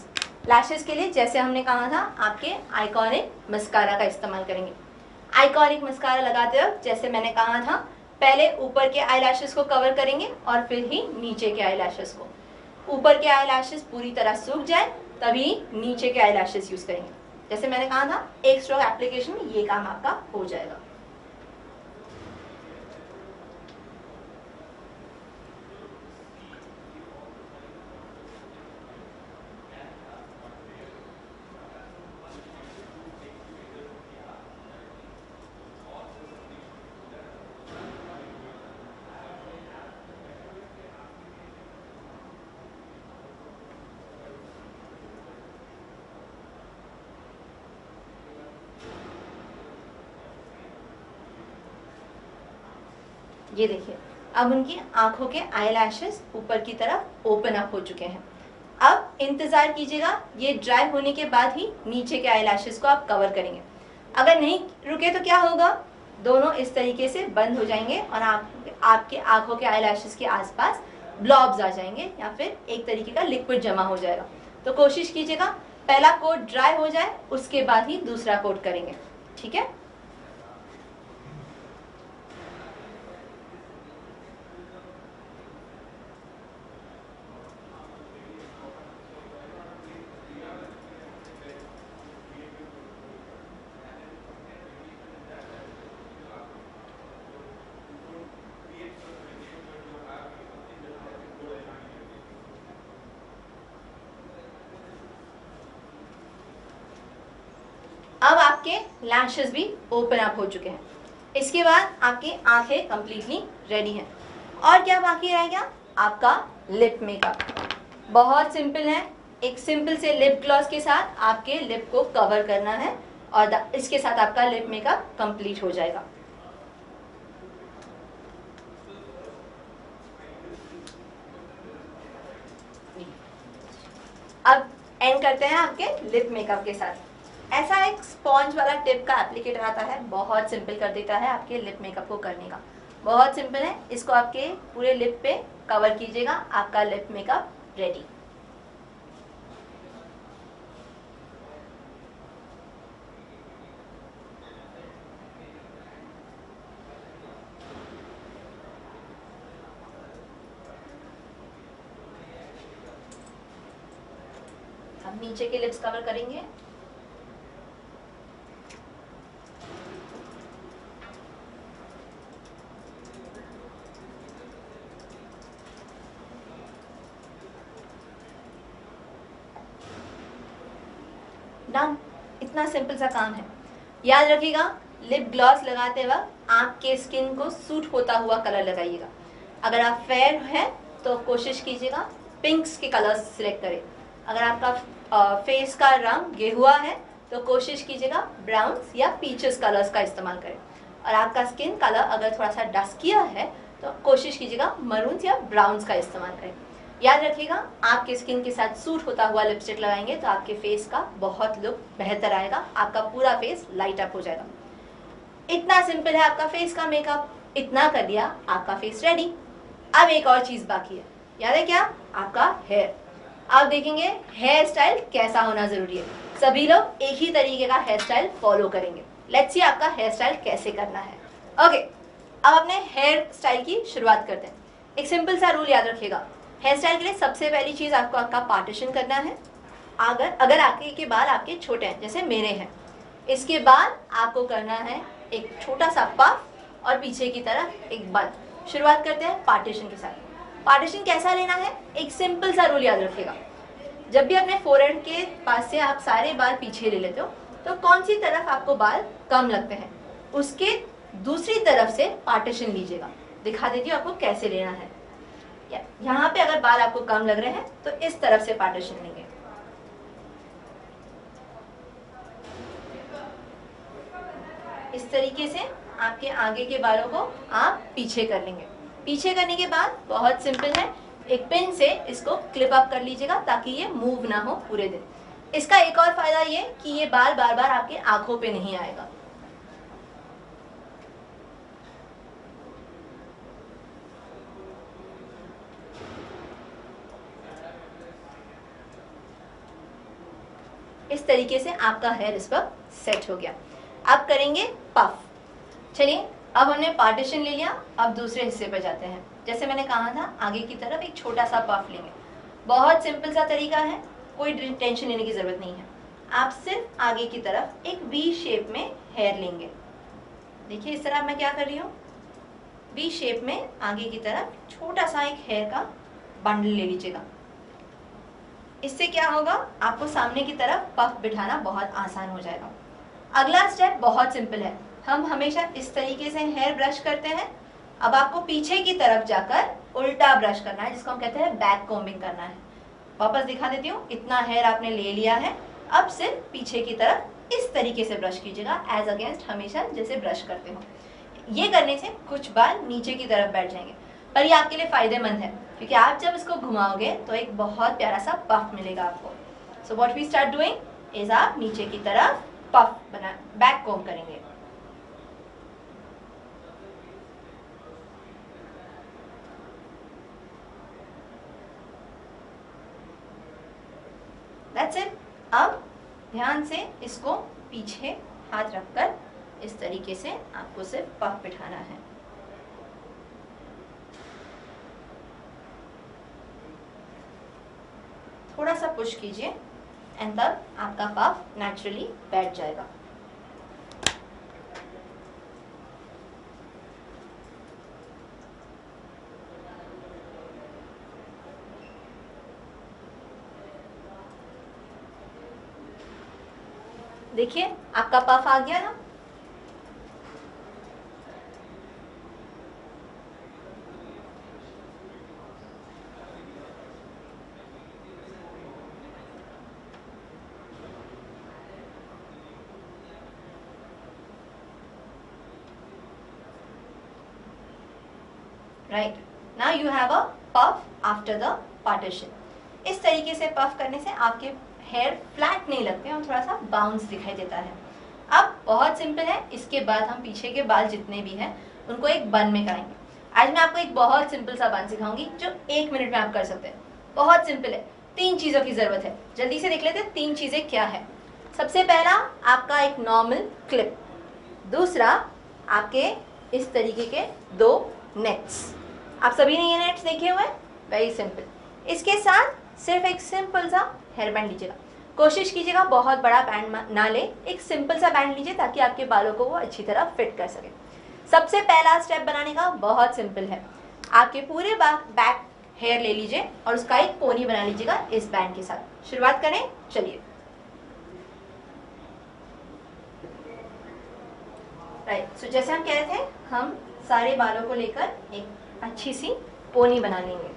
लैशेस के लिए जैसे हमने कहा था आपके आइकॉनिक मस्कारा का इस्तेमाल करेंगे। आइकॉनिक मस्कारा लगाते वक्त जैसे मैंने कहा था पहले ऊपर के आई लैशेस को कवर करेंगे और फिर ही नीचे के आई लैशेस को। ऊपर के आई लैशेस पूरी तरह सूख जाए तभी नीचे के आई लैशेस यूज करेंगे। जैसे मैंने कहा था एक स्ट्रोक एप्लीकेशन में ये काम आपका हो जाएगा। ये देखिए अब उनकी आंखों के आई लैशेस ऊपर की तरफ ओपन अप हो चुके हैं। अब इंतजार कीजिएगा ये ड्राई होने के बाद ही नीचे के आई लैशेस को आप कवर करेंगे। अगर नहीं रुके तो क्या होगा? दोनों इस तरीके से बंद हो जाएंगे और आपके आंखों के आई लैशेस के आसपास ब्लॉब्स आ जाएंगे या फिर एक तरीके का लिक्विड जमा हो जाएगा। तो कोशिश कीजिएगा पहला कोट ड्राई हो जाए उसके बाद ही दूसरा कोट करेंगे। ठीक है? अब आपके लैशेस भी ओपन अप हो चुके हैं। इसके बाद आपकी आंखें कंप्लीटली रेडी हैं। और क्या बाकी रह गया? आपका लिप मेकअप। बहुत सिंपल है। एक सिंपल से लिप ग्लॉस के साथ आपके लिप को कवर करना है और इसके साथ आपका लिप मेकअप कंप्लीट हो जाएगा। अब एंड करते हैं आपके लिप मेकअप के साथ। ऐसा एक स्पॉन्ज वाला टिप का एप्लीकेटर आता है, बहुत सिंपल कर देता है आपके लिप मेकअप को करने का। बहुत सिंपल है। इसको आपके पूरे लिप पे कवर कीजिएगा, आपका लिप मेकअप रेडी। अब नीचे के लिप्स कवर करेंगे। डन, इतना सिंपल सा काम है। याद रखिएगा, लिप ग्लॉस लगाते वक्त आपके स्किन को सूट होता हुआ कलर लगाइएगा। अगर आप फेयर हैं तो कोशिश कीजिएगा पिंक्स के कलर्स सिलेक्ट करें। अगर आपका फेस का रंग गेहुआ है तो कोशिश कीजिएगा ब्राउन्स या पीचेस कलर्स का इस्तेमाल करें। और आपका स्किन कलर अगर थोड़ा सा डस्किया है तो कोशिश कीजिएगा मरून्स या ब्राउन्स का इस्तेमाल करें। याद रखिएगा, आपके स्किन के साथ सूट होता हुआ लिपस्टिक लगाएंगे तो आपके फेस का बहुत लुक बेहतर आएगा, आपका पूरा फेस लाइट अप हो जाएगा। इतना सिंपल है आपका फेस का मेकअप। इतना कर दिया, आपका फेस रेडी। अब एक और चीज़ बाकी है, याद है क्या? आपका हेयर। आप देखेंगे हेयर स्टाइल कैसा होना ज़रूरी है। सभी लोग एक ही तरीके का हेयर स्टाइल फॉलो करेंगे। लेट्स सी आपका हेयर स्टाइल कैसे करना है। ओके, अब अपने हेयर स्टाइल की शुरुआत करते हैं। एक सिंपल सा रूल याद रखिएगा, हेयर स्टाइल के लिए सबसे पहली चीज़ आपको आपका पार्टीशन करना है। अगर आगे के बाल आपके छोटे हैं जैसे मेरे हैं, इसके बाद आपको करना है एक छोटा सा पफ और पीछे की तरफ एक बन। शुरुआत करते हैं पार्टीशन के साथ। पार्टीशन कैसा लेना है, एक सिंपल सा रूल याद रखिएगा। जब भी अपने फोरहेड के पास से आप सारे बाल पीछे ले लेते हो तो कौन सी तरफ आपको बाल कम लगते हैं, उसके दूसरी तरफ से पार्टीशन लीजिएगा। दिखा देती हूँ आपको कैसे लेना है। यहाँ पे अगर बाल आपको कम लग रहे हैं तो इस तरफ से पार्टीशन लेंगे। इस तरीके से आपके आगे के बालों को आप पीछे कर लेंगे। पीछे करने के बाद बहुत सिंपल है, एक पिन से इसको क्लिप अप कर लीजिएगा ताकि ये मूव ना हो पूरे दिन। इसका एक और फायदा ये कि ये बाल बार बार आपके आंखों पे नहीं आएगा। इस तरीके से आपका हेयर इस पर सेट हो गया। अब करेंगे पफ। चलिए, अब हमने पार्टीशन ले लिया, अब दूसरे हिस्से पर जाते हैं। जैसे मैंने कहा था, आगे की तरफ एक छोटा सा पफ लेंगे। बहुत सिंपल सा तरीका है, कोई टेंशन लेने की जरूरत नहीं है। आप सिर्फ आगे की तरफ एक वी शेप में हेयर लेंगे। देखिए इस तरह मैं क्या कर रही हूँ, वी शेप में आगे की तरफ छोटा सा एक हेयर का बंडल ले लीजिएगा। इससे क्या होगा, आपको सामने की तरफ पफ बिठाना बहुत आसान हो जाएगा। अगला स्टेप बहुत सिंपल है, हम हमेशा इस तरीके से हेयर ब्रश करते हैं। अब आपको पीछे की तरफ जाकर उल्टा ब्रश करना है, जिसको हम कहते हैं बैक कोम्बिंग करना है। वापस दिखा देती हूँ, इतना हेयर आपने ले लिया है। अब सिर्फ पीछे की तरफ इस तरीके से ब्रश कीजिएगा, एज अगेंस्ट हमेशा जैसे ब्रश करते हो। ये करने से कुछ बाल नीचे की तरफ बैठ जाएंगे, पर ये आपके लिए फायदेमंद है क्योंकि आप जब इसको घुमाओगे तो एक बहुत प्यारा सा पफ मिलेगा आपको। So what we start doing is आप नीचे की तरफ पफ बना बैक कोम करेंगे। That's it। अब ध्यान से इसको पीछे हाथ रखकर इस तरीके से आपको सिर्फ पफ बिठाना है। थोड़ा सा पुश कीजिए एंड तब आपका पफ नेचुरली बैठ जाएगा। देखिए आपका पफ आ गया ना। Right, now you have a puff after the partition. इस तरीके से पफ करने से आपके हेयर फ्लैट नहीं लगते और थोड़ा सा बाउंस दिखाई देता है। अब बहुत सिंपल है, इसके बाद हम पीछे के बाल जितने भी हैं उनको एक बन में कराएंगे। आज मैं आपको एक बहुत सिंपल सा बन सिखाऊंगी जो 1 मिनट में आप कर सकते हैं। बहुत सिंपल है, 3 चीज़ों की ज़रूरत है। जल्दी से देख लेते हैं 3 चीज़ें क्या है। सबसे पहला आपका एक नॉर्मल क्लिप, दूसरा आपके इस तरीके के 2 नेट्स। आप सभी ने ये नेट्स देखे हुए हैं, वेरी सिंपल। इसके साथ सिर्फ एक सिंपल सा हेयर बैंड लीजिएगा। कोशिश कीजिएगा बहुत बड़ा बैंड ना ले, एक सिंपल सा बैंड लीजिए ताकि आपके बालों को वो अच्छी तरह फिट कर सके। सबसे पहला स्टेप बनाने का बहुत सिंपल है, आपके पूरे बैक हेयर ले लीजिए और उसका एक पोनी बना लीजिएगा इस बैंड के साथ। शुरुआत करें, चलिए। राइट। सो जैसे हम कह रहे थे, हम सारे बालों को लेकर एक अच्छी सी पोनी बना लेंगे।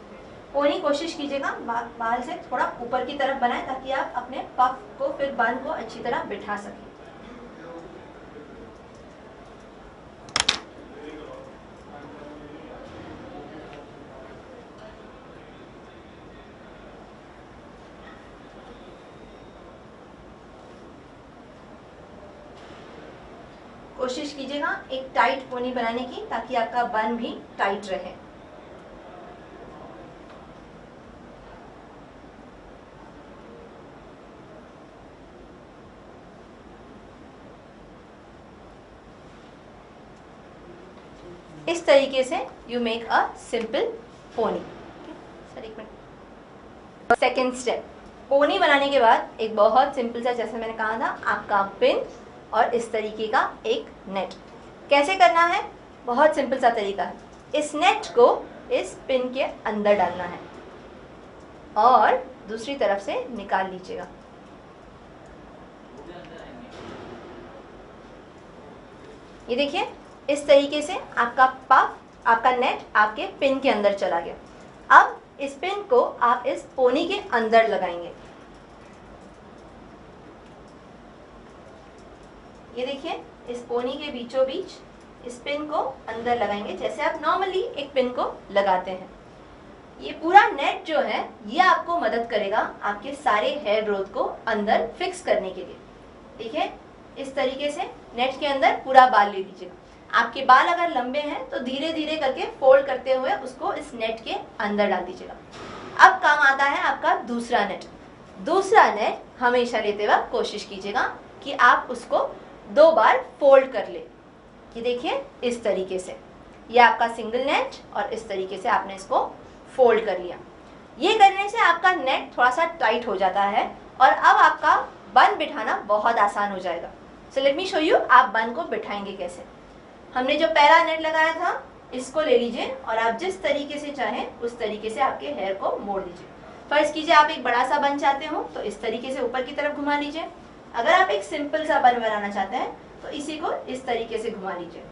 पोनी कोशिश कीजिएगा बाल से थोड़ा ऊपर की तरफ बनाएं ताकि आप अपने पफ को, फिर बन को अच्छी तरह बिठा सकें। कोशिश कीजिएगा एक टाइट पोनी बनाने की ताकि आपका बन भी टाइट रहे। इस तरीके से you make a simple pony. Sir एक मिनट। सेकेंड स्टेप, पोनी बनाने के बाद एक बहुत सिंपल सा, जैसे मैंने कहा था, आपका पिन और इस तरीके का एक नेट। कैसे करना है? बहुत सिंपल सा तरीका है। इस नेट को इस पिन के अंदर डालना है और दूसरी तरफ से निकाल लीजिएगा। ये देखिए, इस तरीके से आपका पफ, आपका नेट आपके पिन के अंदर चला गया। अब इस पिन को आप इस पोनी के अंदर लगाएंगे। ये देखिए, इस पोनी के बीचों बीच इस पिन को अंदर लगाएंगे, जैसे आप नॉर्मली एक पिन को लगाते हैं। ये पूरा नेट जो है ये आपको मदद करेगा आपके सारे हेयर ग्रोथ को अंदर फिक्स करने के लिए। ठीक है, इस तरीके से नेट के अंदर पूरा बाल ले लीजिएगा। आपके बाल अगर लंबे हैं तो धीरे धीरे करके फोल्ड करते हुए उसको इस नेट के अंदर डाल दीजिएगा। अब काम आता है आपका दूसरा नेट। दूसरा नेट हमेशा लेते वक्त कोशिश कीजिएगा कि आप उसको 2 बार फोल्ड कर ले। ये देखिए, इस तरीके से ये आपका सिंगल नेट और इस तरीके से आपने इसको फोल्ड कर लिया। ये करने से आपका नेट थोड़ा सा टाइट हो जाता है और अब आपका बन बिठाना बहुत आसान हो जाएगा। So let me show you आप बन को बिठाएंगे कैसे। हमने जो पहला नेट लगाया था इसको ले लीजिए और आप जिस तरीके से चाहें उस तरीके से आपके हेयर को मोड़ दीजिए। फर्स्ट कीजिए, आप एक बड़ा सा बन चाहते हो तो इस तरीके से ऊपर की तरफ घुमा लीजिए। अगर आप एक सिंपल सा बन बनाना चाहते हैं तो इसी को इस तरीके से घुमा लीजिए।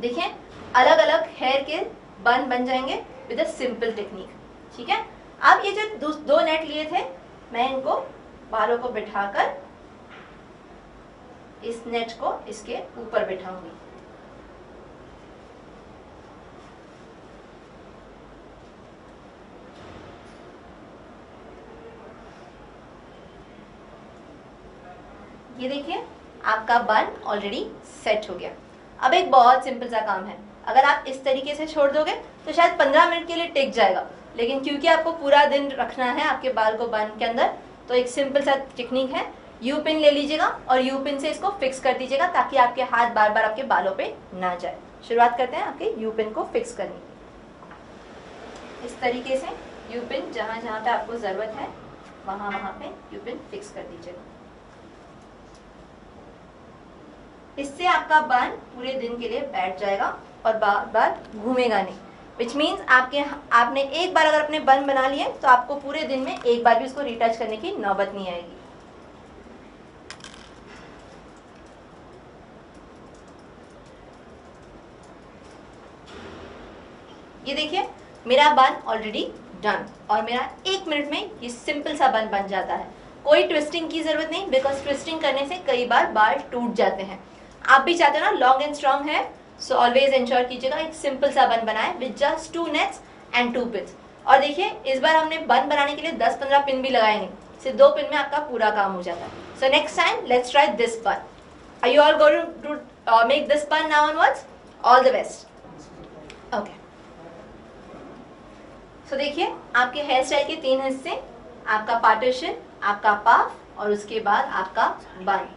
देखिए, अलग अलग हेयर के बन बन जाएंगे विद अ सिंपल टेक्निक। ठीक है, अब ये जो 2 नेट लिए थे, मैं इनको बालों को बिठाकर इस नेट को इसके ऊपर बिठाऊंगी। ये देखिए, आपका बन ऑलरेडी सेट हो गया। अब एक बहुत सिंपल सा काम है। अगर आप इस तरीके से छोड़ दोगे तो शायद 15 मिनट के लिए टिक जाएगा, लेकिन क्योंकि आपको पूरा दिन रखना है आपके बाल को बन के अंदर, तो एक सिंपल सा टेक्निक है। यू पिन ले लीजिएगा और यू पिन से इसको फिक्स कर दीजिएगा ताकि आपके हाथ बार बार आपके बालों पे ना जाए। शुरुआत करते हैं आपके यू पिन को फिक्स करने की। इस तरीके से यू पिन जहाँ जहाँ पे आपको ज़रूरत है वहाँ पे यू पिन फिक्स कर दीजिएगा। इससे आपका बन पूरे दिन के लिए बैठ जाएगा और बार बार घूमेगा नहीं। विच मीन्स आपने एक बार अगर अपने बन बना लिए तो आपको पूरे दिन में एक बार भी उसको रिटच करने की नौबत नहीं आएगी। ये देखिए, मेरा बन ऑलरेडी डन और मेरा 1 मिनट में ये सिंपल सा बन बन जाता है। कोई ट्विस्टिंग की जरूरत नहीं, बिकॉज ट्विस्टिंग करने से कई बार बाल टूट जाते हैं। आप भी चाहते हो ना लॉन्ग एंड स्ट्रॉन्ग है, सो ऑलवेज इंश्योर कीजिएगा एक सिंपल सा बन बनाए with just 2 nets and 2 pins. और देखिए, इस बार हमने बन बनाने के लिए 10-15 पिन भी लगाए नहीं, सिर्फ 2 पिन में आपका पूरा काम हो जाता है। So next time let's try this bun. Are you all going to make this bun now onwards? All the best. Okay, so देखिए, आपके हेयर स्टाइल के 3 हिस्से, आपका पार्टीशन, आपका पफ और उसके बाद आपका बन।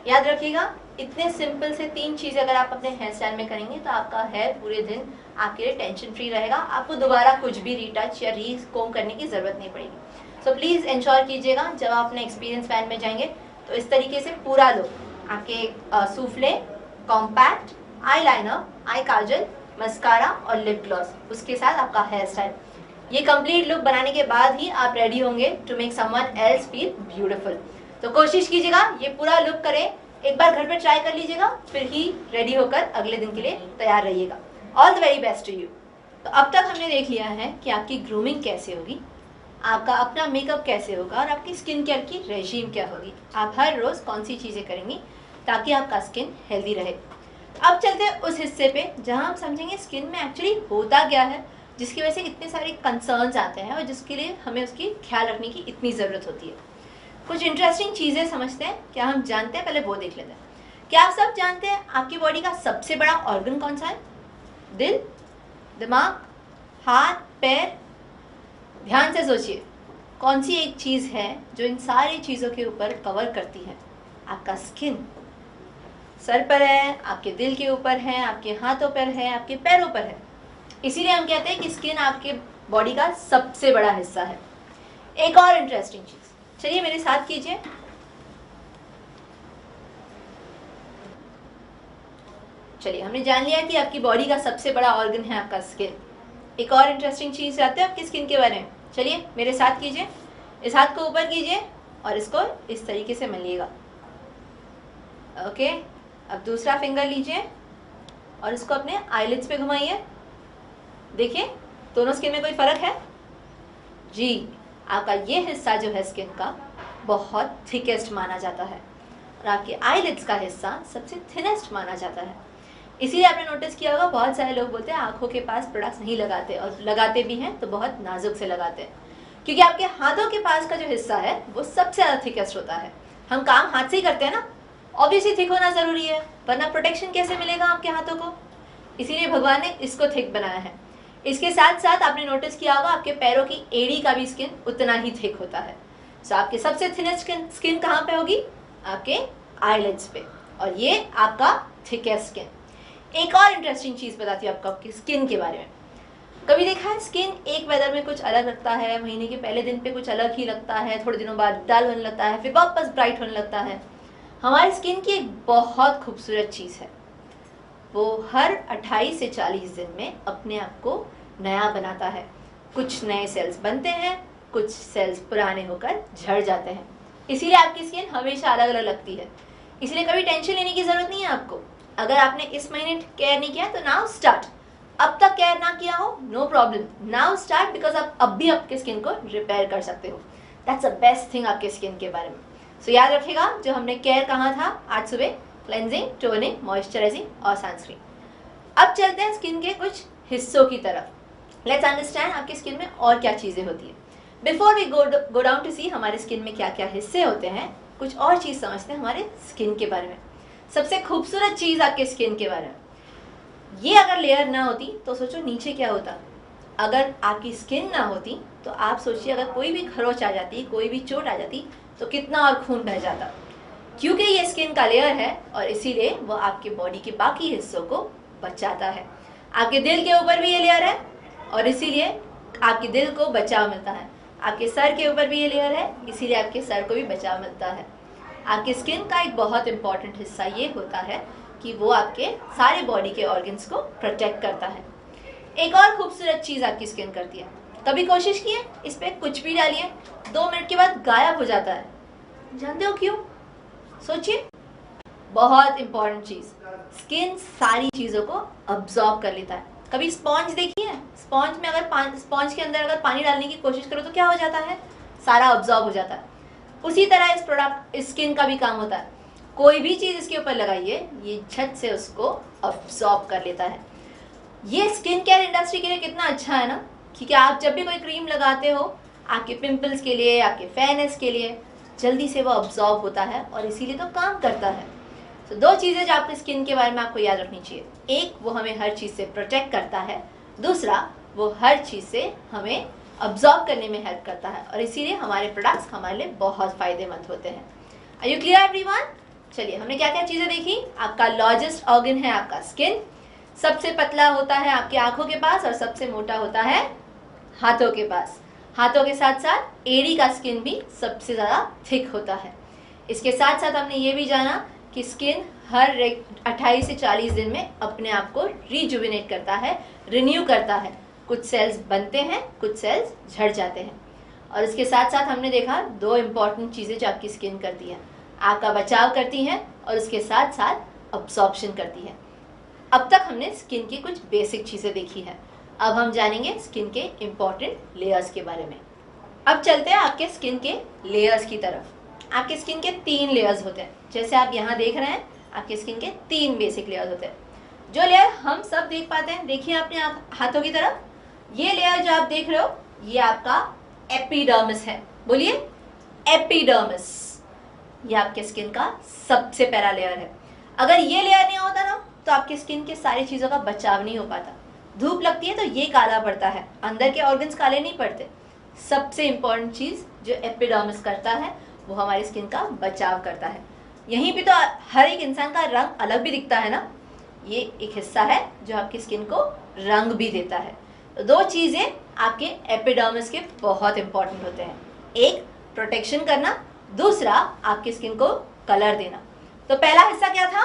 याद रखिएगा, इतने सिंपल से 3 चीज़ें अगर आप अपने हेयर स्टाइल में करेंगे तो आपका हेयर पूरे दिन आपके लिए टेंशन फ्री रहेगा। आपको दोबारा कुछ भी रीटच या रीकोम करने की ज़रूरत नहीं पड़ेगी। सो प्लीज़ इंश्योर कीजिएगा जब आप अपने एक्सपीरियंस पैन में जाएंगे तो इस तरीके से पूरा लुक आपके souffle, compact, eyeliner, eye kajal, mascara और लिप ग्लॉस, उसके साथ आपका हेयर स्टाइल, ये कंप्लीट लुक बनाने के बाद ही आप रेडी होंगे to make someone else feel beautiful. तो कोशिश कीजिएगा ये पूरा लुक करें एक बार घर पे ट्राई कर लीजिएगा, फिर ही रेडी होकर अगले दिन के लिए तैयार रहिएगा। All the very best to you. तो अब तक हमने देख लिया है कि आपकी ग्रूमिंग कैसे होगी, आपका अपना मेकअप कैसे होगा और आपकी स्किन केयर की रेजीम क्या होगी, आप हर रोज़ कौन सी चीज़ें करेंगी ताकि आपका स्किन हेल्दी रहे। अब चलते हैं उस हिस्से पे जहाँ हम समझेंगे स्किन में एक्चुअली होता क्या है, जिसकी वजह से इतने सारे कंसर्न्स आते हैं और जिसके लिए हमें उसकी ख्याल रखने की इतनी ज़रूरत होती है। कुछ इंटरेस्टिंग चीज़ें समझते हैं, क्या हम जानते हैं? पहले वो देख लेते हैं। क्या आप सब जानते हैं आपकी बॉडी का सबसे बड़ा ऑर्गन कौन सा है? दिल, दिमाग, हाथ, पैर? ध्यान से सोचिए, कौन सी एक चीज़ है जो इन सारी चीज़ों के ऊपर कवर करती है? आपका स्किन सर पर है, आपके दिल के ऊपर है, आपके हाथों पर है, आपके पैरों पर है। इसीलिए हम कहते हैं कि स्किन आपके बॉडी का सबसे बड़ा हिस्सा है। एक और इंटरेस्टिंग चीज़, चलिए मेरे साथ कीजिए। चलिए हमने जान लिया कि आपकी बॉडी का सबसे बड़ा ऑर्गन है आपका स्किन। एक और इंटरेस्टिंग चीज़ जानते हैं आपकी स्किन के बारे में? चलिए मेरे साथ कीजिए। इस हाथ को ऊपर कीजिए और इसको इस तरीके से मलिएगा। ओके, अब दूसरा फिंगर लीजिए और इसको अपने आईलिड्स पे घुमाइए। देखिए दोनों स्किन में कोई फ़र्क है? जी, आपका ये हिस्सा जो है स्किन का बहुत थिकेस्ट माना जाता है और आपके आईलिड्स का हिस्सा सबसे थिनेस्ट माना जाता है। इसीलिए आपने नोटिस किया होगा बहुत सारे लोग बोलते हैं आंखों के पास प्रोडक्ट्स नहीं लगाते, और लगाते भी हैं तो बहुत नाजुक से लगाते हैं, क्योंकि आपके हाथों के पास का जो हिस्सा है वो सबसे ज़्यादा थिकेस्ट होता है। हम काम हाथ से ही करते हैं ना, ऑब्वियसली थिक होना ज़रूरी है, वरना प्रोटेक्शन कैसे मिलेगा आपके हाथों को? इसीलिए भगवान ने इसको थिक बनाया है। इसके साथ साथ आपने नोटिस किया होगा आपके पैरों की एड़ी का भी स्किन उतना ही थिक होता है। सो आपके सबसे थिनेस्ट स्किन कहाँ पे होगी? आपके आईलिड्स पे, और ये आपका थिकेस्ट स्किन। एक और इंटरेस्टिंग चीज़ बताती हूँ आपको आपकी स्किन के बारे में। कभी देखा है स्किन एक वेदर में कुछ अलग लगता है, महीने के पहले दिन पे कुछ अलग ही लगता है, थोड़े दिनों बाद डल होने लगता है, फिर वापस ब्राइट होने लगता है। हमारी स्किन की एक बहुत खूबसूरत चीज़ है, वो हर 28 से 40 दिन में अपने आप को नया बनाता है। कुछ नए सेल्स बनते हैं, कुछ सेल्स पुराने होकर झड़ जाते हैं। इसीलिए आपकी स्किन हमेशा अलग अलग लगती है। इसलिए कभी टेंशन लेने की ज़रूरत नहीं है आपको। अगर आपने इस महीने केयर नहीं किया तो नाउ स्टार्ट। अब तक केयर ना किया हो, no problem, now start, because आप अब भी आपके स्किन को रिपेयर कर सकते हो। दैट्स द बेस्ट थिंग आपके स्किन के बारे में। सो याद रखिएगा जो हमने केयर कहा था आज सुबह, क्लेंजिंग, टोनिंग, मॉइस्चराइजिंग और सनस्क्रीन। अब चलते हैं स्किन के कुछ हिस्सों की तरफ। लेट्स अंडरस्टैंड आपकी स्किन में और क्या चीज़ें होती है। Before we go down to see हमारे स्किन में क्या क्या हिस्से होते हैं, कुछ और चीज़ समझते हैं हमारे स्किन के बारे में। सबसे खूबसूरत चीज़ आपके स्किन के बारे में, ये अगर लेयर ना होती तो सोचो नीचे क्या होता। अगर आपकी स्किन ना होती तो आप सोचिए अगर कोई भी खरोच आ जाती, कोई भी चोट आ जाती तो कितना और खून बह जाता। क्योंकि ये स्किन का लेयर है और इसीलिए वो आपके बॉडी के बाकी हिस्सों को बचाता है। आपके दिल के ऊपर भी ये लेयर है और इसीलिए आपके दिल को बचाव मिलता है। आपके सर के ऊपर भी ये लेयर है, इसीलिए आपके सर को भी बचाव मिलता है। आपकी स्किन का एक बहुत इंपॉर्टेंट हिस्सा ये होता है कि वो आपके सारे बॉडी के ऑर्गन्स को प्रोटेक्ट करता है। एक और खूबसूरत चीज़ आपकी स्किन करती है, कभी कोशिश किए इस पर कुछ भी डालिए 2 मिनट के बाद गायब हो जाता है। जानते हो क्यों? सोचिए। बहुत इंपॉर्टेंट चीज़, स्किन सारी चीज़ों को अब्जॉर्ब कर लेता है। कभी स्पॉन्ज देखी है? स्पॉन्ज में अगर स्पॉन्ज के अंदर अगर पानी डालने की कोशिश करो तो क्या हो जाता है? सारा अब्जॉर्ब हो जाता है। उसी तरह इस प्रोडक्ट स्किन का भी काम होता है। कोई भी चीज़ इसके ऊपर लगाइए, ये झट से उसको अब्जॉर्ब कर लेता है। ये स्किन केयर इंडस्ट्री के लिए कितना अच्छा है ना, क्योंकि आप जब भी कोई क्रीम लगाते हो आपके पिंपल्स के लिए, आपके फेयरनेस के लिए, जल्दी से वो अब्जॉर्ब होता है और इसीलिए तो काम करता है। तो 2 चीज़ें जो आपके स्किन के बारे में आपको याद रखनी चाहिए, एक वो हमें हर चीज़ से प्रोटेक्ट करता है, दूसरा वो हर चीज़ से हमें अब्जॉर्ब करने में हेल्प करता है और इसीलिए हमारे प्रोडक्ट्स हमारे लिए बहुत फ़ायदेमंद होते हैं। Are you clear everyone? चलिए हमने क्या क्या चीज़ें देखी। आपका लार्जेस्ट ऑर्गन है आपका स्किन, सबसे पतला होता है आपकी आंखों के पास और सबसे मोटा होता है हाथों के पास। हाथों के साथ साथ एड़ी का स्किन भी सबसे ज़्यादा थिक होता है। इसके साथ साथ हमने ये भी जाना कि स्किन हर 28 से 40 दिन में अपने आप को रिजुविनेट करता है, रिन्यू करता है। कुछ सेल्स बनते हैं, कुछ सेल्स झड़ जाते हैं। और इसके साथ साथ हमने देखा 2 इम्पॉर्टेंट चीज़ें जो आपकी स्किन करती है। आपका बचाव करती हैं और उसके साथ साथ अब्सॉर्प्शन करती है। अब तक हमने स्किन की कुछ बेसिक चीज़ें देखी हैं। अब हम जानेंगे स्किन के इम्पॉर्टेंट लेयर्स के बारे में। अब चलते हैं आपके स्किन के लेयर्स की तरफ। आपके स्किन के 3 लेयर्स होते हैं। जैसे आप यहाँ देख रहे हैं, आपके स्किन के 3 बेसिक लेयर्स होते हैं। जो लेयर हम सब देख पाते हैं, देखिए अपने हाथों की तरफ, ये लेयर जो आप देख रहे हो ये आपका एपिडर्मिस है। बोलिए एपिडर्मिस। ये आपके स्किन का सबसे पहला लेयर है। अगर ये लेयर नहीं होता ना तो आपकी स्किन के सारी चीज़ों का बचाव नहीं हो पाता। धूप लगती है तो ये काला पड़ता है, अंदर के ऑर्गन्स काले नहीं पड़ते। सबसे इम्पॉर्टेंट चीज़ जो एपिडर्मिस करता है वो हमारी स्किन का बचाव करता है। यहीं पे तो हर एक इंसान का रंग अलग भी दिखता है ना, ये एक हिस्सा है जो आपकी स्किन को रंग भी देता है। तो 2 चीज़ें आपके एपिडर्मिस के बहुत इंपॉर्टेंट होते हैं, एक प्रोटेक्शन करना, दूसरा आपकी स्किन को कलर देना। तो पहला हिस्सा क्या था?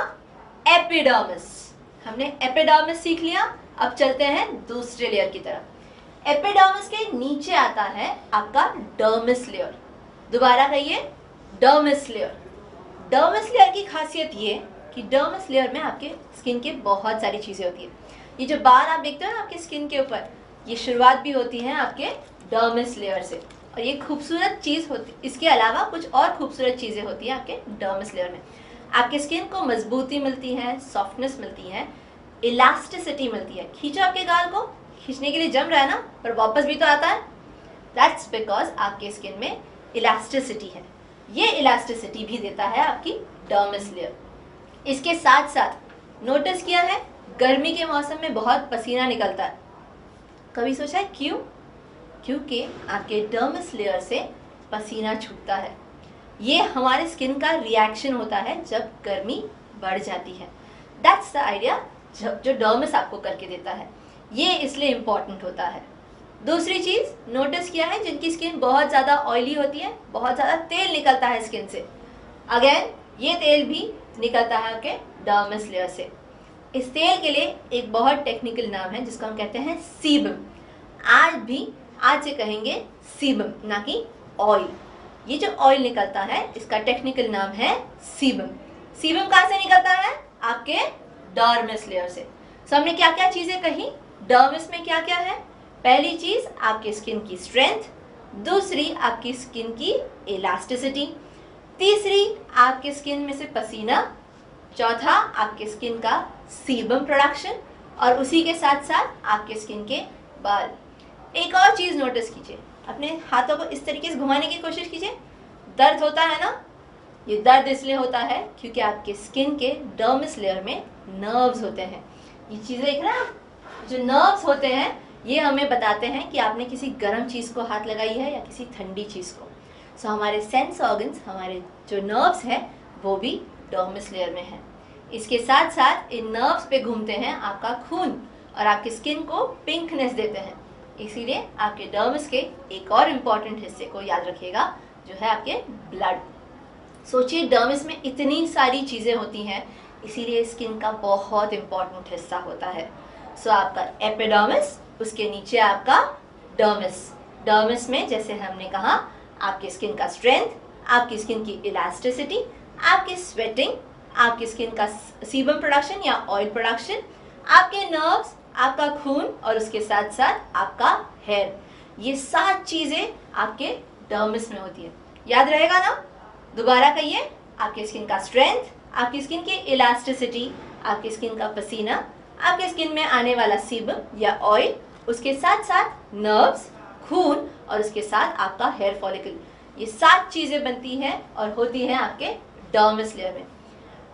एपिडर्मिस। हमने एपिडर्मिस सीख लिया। अब चलते हैं दूसरे लेयर की तरफ। एपिडर्मिस के नीचे आता है आपका डर्मिस लेयर। दोबारा कहिए, डर्मिस लेयर। डर्मिस लेयर की खासियत ये कि डर्मिस लेयर में आपके स्किन के बहुत सारी चीज़ें होती है। ये जो बाल आप देखते हो ना आपके स्किन के ऊपर, ये शुरुआत भी होती है आपके डर्मिस लेयर से। और ये खूबसूरत चीज़ होती, इसके अलावा कुछ और खूबसूरत चीज़ें होती हैं आपके डर्मिस लेयर में। आपके स्किन को मजबूती मिलती है, सॉफ्टनेस मिलती है, इलास्टिसिटी मिलती है। खींचो आपके गाल को, खींचने के लिए जम रहा है ना, पर वापस भी तो आता है। दैट्स बिकॉज आपके स्किन में इलास्टिसिटी है। ये इलास्टिसिटी भी देता है आपकी डर्मिस लेयर। इसके साथ साथ नोटिस किया है गर्मी के मौसम में बहुत पसीना निकलता है। कभी सोचा है क्यों? क्योंकि आपके डर्मिस लेयर से पसीना छूटता है। ये हमारे स्किन का रिएक्शन होता है जब गर्मी बढ़ जाती है। दैट्स द आइडिया जो डर्मिस आपको करके देता है। ये इसलिए इम्पॉर्टेंट होता है। दूसरी चीज़ नोटिस किया है, जिनकी स्किन बहुत ज़्यादा ऑयली होती है, बहुत ज़्यादा तेल निकलता है स्किन से, अगेन ये तेल भी निकलता है आपके डर्मिस लेयर से। इस तेल के लिए एक बहुत टेक्निकल नाम है जिसको हम कहते हैं सीबम। आज से कहेंगे सीबम, ना कि ऑयल। ये जो ऑयल निकलता है इसका टेक्निकल नाम है सीबम। सीबम कहाँ से निकलता है? आपके डर्मिस लेयर से। सो हमने क्या क्या चीज़ें कही? डर्मिस में क्या क्या है? पहली चीज़ आपकी स्किन की स्ट्रेंथ, दूसरी आपकी स्किन की इलास्टिसिटी, तीसरी आपके स्किन में से पसीना, चौथा आपके स्किन का सीबम प्रोडक्शन, और उसी के साथ साथ आपके स्किन के बाल। एक और चीज़ नोटिस कीजिए, अपने हाथों को इस तरीके से घुमाने की कोशिश कीजिए। दर्द होता है ना? ये दर्द इसलिए होता है क्योंकि आपके स्किन के डर्मिस लेयर में नर्व्स होते हैं। ये चीज़ें देख रहे हैं आप, जो नर्व्स होते हैं ये हमें बताते हैं कि आपने किसी गर्म चीज़ को हाथ लगाई है या किसी ठंडी चीज़ को। सो हमारे सेंस ऑर्गन्स, हमारे जो नर्व्स हैं वो भी डर्मिस लेयर में है। इसके साथ साथ इन नर्व्स पे घूमते हैं आपका खून और आपकी स्किन को पिंकनेस देते हैं। इसीलिए आपके डर्मिस के एक और इम्पॉर्टेंट हिस्से को याद रखिएगा, जो है आपके ब्लड। सोचिए डर्मिस में इतनी सारी चीज़ें होती हैं, इसीलिए स्किन का बहुत इम्पॉर्टेंट हिस्सा होता है। सो आपका एपिडर्मिस, उसके नीचे आपका डर्मिस। डर्मिस में जैसे हमने कहा आपकी स्किन का स्ट्रेंथ, आपकी स्किन की इलास्टिसिटी, आपकी स्वेटिंग, आपकी स्किन का सीबम प्रोडक्शन या ऑयल प्रोडक्शन, आपके नर्व्स, आपका खून और उसके साथ साथ आपका हेयर। ये 7 चीज़ें आपके डर्मिस में होती है। याद रहेगा ना? दोबारा कहिए, आपकी स्किन का स्ट्रेंथ, आपकी स्किन की इलास्टिसिटी, आपकी स्किन का पसीना, आपके स्किन में आने वाला सीबम या ऑयल, उसके साथ साथ नर्व्स, खून और उसके साथ आपका हेयर फॉलिकल। ये 7 चीज़ें बनती हैं और होती हैं आपके डर्मिस लेयर में।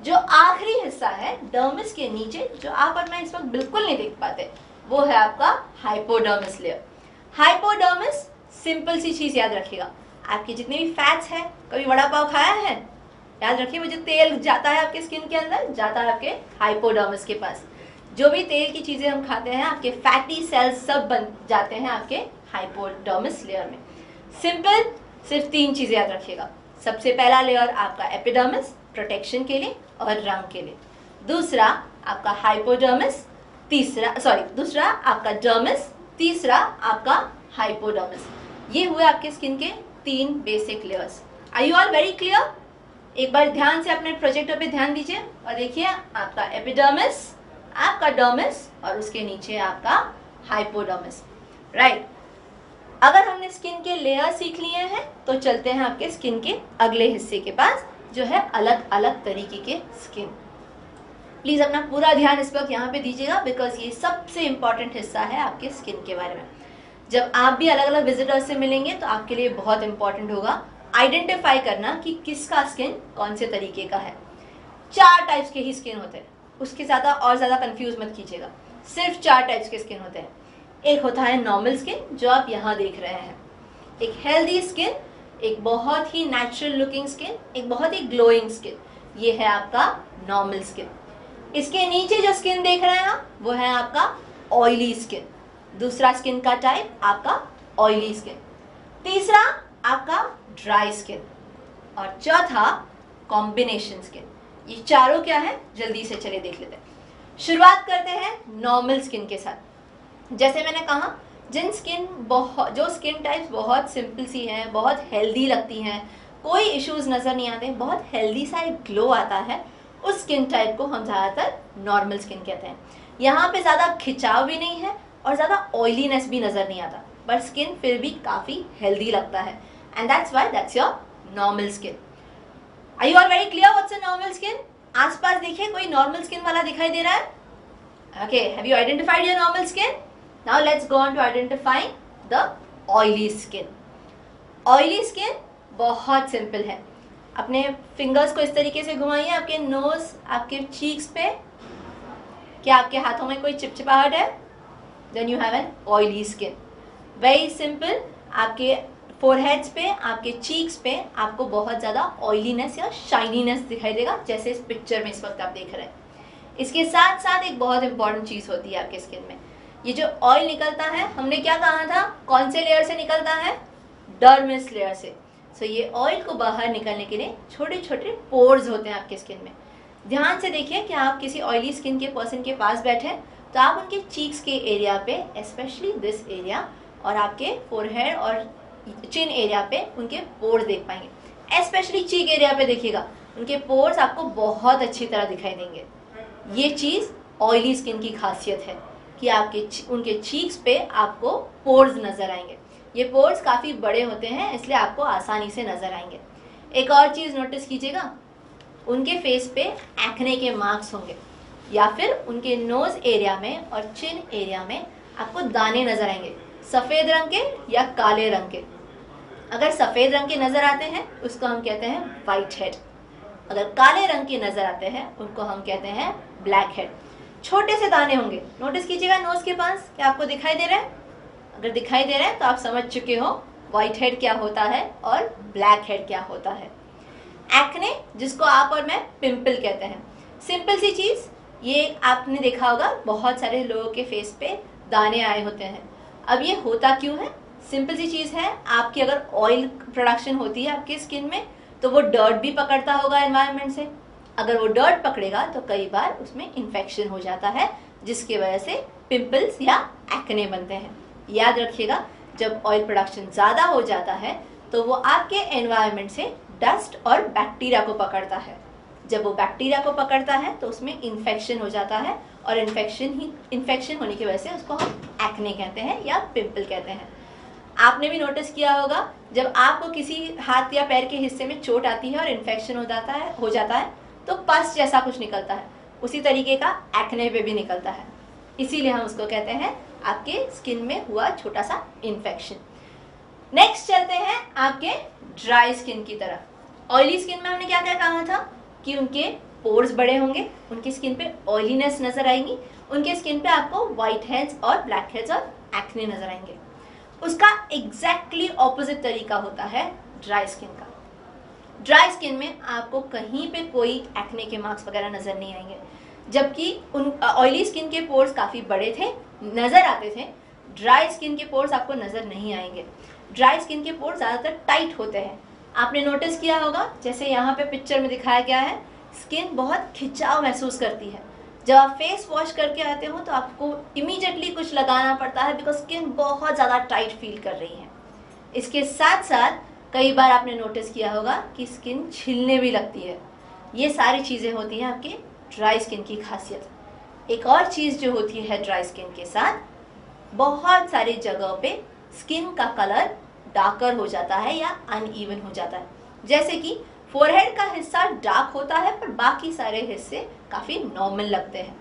जो आखिरी हिस्सा है डर्मिस के नीचे, जो आप और मैं इस वक्त बिल्कुल नहीं देख पाते, वो है आपका हाइपोडर्मिस लेयर। हाइपोडर्मिस, सिंपल सी चीज़ याद रखिएगा, आपके जितने भी फैट्स हैं, कभी वड़ा पाव खाया है? याद रखिए वो जो तेल जाता है आपके स्किन के अंदर, जाता है आपके हाइपोडर्मिस के पास। जो भी तेल की चीज़ें हम खाते हैं, आपके फैटी सेल्स सब बन जाते हैं आपके हाइपोडर्मिस लेयर में। सिंपल, सिर्फ 3 चीज़ें याद रखिएगा। सबसे पहला लेयर आपका एपिडर्मिस, प्रोटेक्शन के लिए और रंग के लिए। दूसरा आपका हाइपोडर्मिस, दूसरा आपका डर्मिस, तीसरा आपका हाइपोडर्मिस। ये हुए आपके स्किन के 3 basic layers. Are you all very clear? एक बार ध्यान से अपने प्रोजेक्टर पे ध्यान दीजिए और देखिए आपका एपिडर्मिस, आपका डर्मिस और उसके नीचे आपका हाइपोडर्मिस, राइट। अगर हमने स्किन के लेयर सीख लिए हैं तो चलते हैं आपके स्किन के अगले हिस्से के पास, जो है अलग अलग तरीके के स्किन। प्लीज़ अपना पूरा ध्यान इस वक्त यहाँ पे दीजिएगा, बिकॉज ये सबसे इम्पॉर्टेंट हिस्सा है आपके स्किन के बारे में। जब आप भी अलग अलग विजिटर्स से मिलेंगे तो आपके लिए बहुत इंपॉर्टेंट होगा आइडेंटिफाई करना कि किसका स्किन कौन से तरीके का है। 4 टाइप्स के ही स्किन होते हैं, उसके ज़्यादा कंफ्यूज मत कीजिएगा। सिर्फ 4 टाइप्स के स्किन होते हैं। एक होता है नॉर्मल स्किन, जो आप यहाँ देख रहे हैं, एक हेल्दी स्किन, एक बहुत ही नेचुरल लुकिंग स्किन, एक बहुत ही ग्लोइंग स्किन। ये है आपका नॉर्मल स्किन। इसके नीचे जो स्किन देख रहे हैं आप, वो है आपका ऑयली स्किन। दूसरा स्किन का टाइप आपका ऑयली स्किन। तीसरा आपका ड्राई स्किन और चौथा कॉम्बिनेशन स्किन। ये चारों क्या है, जल्दी से चले देख लेते हैं। शुरुआत करते हैं नॉर्मल स्किन के साथ। जैसे मैंने कहा, जो स्किन टाइप्स बहुत सिंपल सी हैं, बहुत हेल्दी लगती हैं, कोई इश्यूज नज़र नहीं आते, बहुत हेल्दी सा एक ग्लो आता है, उस स्किन टाइप को हम ज़्यादातर नॉर्मल स्किन कहते हैं। यहाँ पे ज़्यादा खिंचाव भी नहीं है और ज़्यादा ऑयलीनेस भी नज़र नहीं आता, बट स्किन फिर भी काफ़ी हेल्दी लगता है, and that's why that's your normal skin. Are you all very clear what's a normal skin? आसपास देखिए, कोई नॉर्मल स्किन वाला दिखाई दे रहा है? Okay, have you identified your normal skin? Now let's go on to identifying the oily skin. Oily skin बहुत simple है। अपने फिंगर्स को इस तरीके से घुमाइए आपके नोज, आपके चीक्स पे। क्या आपके हाथों में कोई चिपचिपाहट है? Then you have an oily skin. Very simple, आपके फोरहेड्स पे, आपके चीक्स पे आपको बहुत ज़्यादा ऑयलीनेस या शाइनीनेस दिखाई देगा, जैसे इस पिक्चर में इस वक्त आप देख रहे हैं। इसके साथ साथ एक बहुत इंपॉर्टेंट चीज़ होती है आपके स्किन में, ये जो ऑयल निकलता है, हमने क्या कहा था, कौन से लेयर से निकलता है? डर्मिस लेयर से। सो ये ऑयल को बाहर निकलने के लिए छोटे छोटे पोर्स होते हैं आपके स्किन में। ध्यान से देखिए कि आप किसी ऑयली स्किन के पर्सन के पास बैठे तो आप उनके चीक्स के एरिया पे, स्पेशली दिस एरिया, और आपके फोरहेड और चिन एरिया पे उनके पोर्स देख पाएंगे। स्पेशली चीक एरिया पे देखिएगा, उनके पोर्स आपको बहुत अच्छी तरह दिखाई देंगे। ये चीज़ ऑयली स्किन की खासियत है कि उनके चीक्स पे आपको पोर्स नज़र आएंगे। ये पोर्स काफ़ी बड़े होते हैं, इसलिए आपको आसानी से नज़र आएंगे। एक और चीज़ नोटिस कीजिएगा, उनके फेस पे एक्ने के मार्क्स होंगे, या फिर उनके नोज एरिया में और चिन एरिया में आपको दाने नज़र आएंगे, सफ़ेद रंग के या काले रंग के। अगर सफ़ेद रंग के नज़र आते हैं उसको हम कहते हैं वाइट हेड, अगर काले रंग के नज़र आते हैं उनको हम कहते हैं ब्लैक हेड। छोटे से दाने होंगे, नोटिस कीजिएगा नोज के पास, क्या आपको दिखाई दे रहा है? अगर दिखाई दे रहा है तो आप समझ चुके हो वाइट हेड क्या होता है और ब्लैक हेड क्या होता है। एक्ने, जिसको आप और मैं पिंपल कहते हैं, सिंपल सी चीज़, ये आपने देखा होगा बहुत सारे लोगों के फेस पे दाने आए होते हैं। अब ये होता क्यों है? सिंपल सी चीज़ है, आपकी अगर ऑयल प्रोडक्शन होती है आपकी स्किन में तो वो डर्ट भी पकड़ता होगा एनवायरनमेंट से। अगर वो डर्ट पकड़ेगा तो कई बार उसमें इन्फेक्शन हो जाता है, जिसकी वजह से पिंपल्स या एक्ने बनते हैं। याद रखिएगा, जब ऑयल प्रोडक्शन ज़्यादा हो जाता है तो वो आपके एनवायरनमेंट से डस्ट और बैक्टीरिया को पकड़ता है। जब वो बैक्टीरिया को पकड़ता है तो उसमें इन्फेक्शन हो जाता है, और इन्फेक्शन होने की वजह से उसको हम एक्ने कहते हैं या पिंपल कहते हैं। आपने भी नोटिस किया होगा, जब आपको किसी हाथ या पैर के हिस्से में चोट आती है और इन्फेक्शन हो जाता है तो पस जैसा कुछ निकलता है, उसी तरीके का एक्ने पे भी निकलता है। इसीलिए हम उसको कहते हैं आपके स्किन में हुआ छोटा सा इन्फेक्शन। नेक्स्ट चलते हैं आपके ड्राई स्किन की तरफ। ऑयली स्किन में हमने क्या क्या कहा था कि उनके पोर्स बड़े होंगे, उनकी स्किन पे ऑयलीनेस नज़र आएंगी, उनके स्किन पे आपको वाइट हेड्स और ब्लैक हेड्स और एक्ने नज़र आएंगे। उसका एग्जैक्टली ऑपोजिट तरीका होता है ड्राई स्किन का। ड्राई स्किन में आपको कहीं पे कोई एक्ने के मार्क्स वगैरह नज़र नहीं आएंगे, जबकि उन ऑयली स्किन के पोर्स काफ़ी बड़े थे, नज़र आते थे। ड्राई स्किन के पोर्स आपको नज़र नहीं आएंगे। ड्राई स्किन के पोर्स ज़्यादातर टाइट होते हैं। आपने नोटिस किया होगा, जैसे यहाँ पे पिक्चर में दिखाया गया है, स्किन बहुत खिंचाव महसूस करती है। जब आप फेस वॉश करके आते हो तो आपको इमीडिएटली कुछ लगाना पड़ता है, बिकॉज स्किन बहुत ज़्यादा टाइट फील कर रही है। इसके साथ साथ कई बार आपने नोटिस किया होगा कि स्किन छिलने भी लगती है। ये सारी चीज़ें होती हैं आपके ड्राई स्किन की खासियत। एक और चीज़ जो होती है ड्राई स्किन के साथ, बहुत सारी जगहों पे स्किन का कलर डार्कर हो जाता है या अनइवन हो जाता है। जैसे कि फोरहेड का हिस्सा डार्क होता है पर बाकी सारे हिस्से काफ़ी नॉर्मल लगते हैं,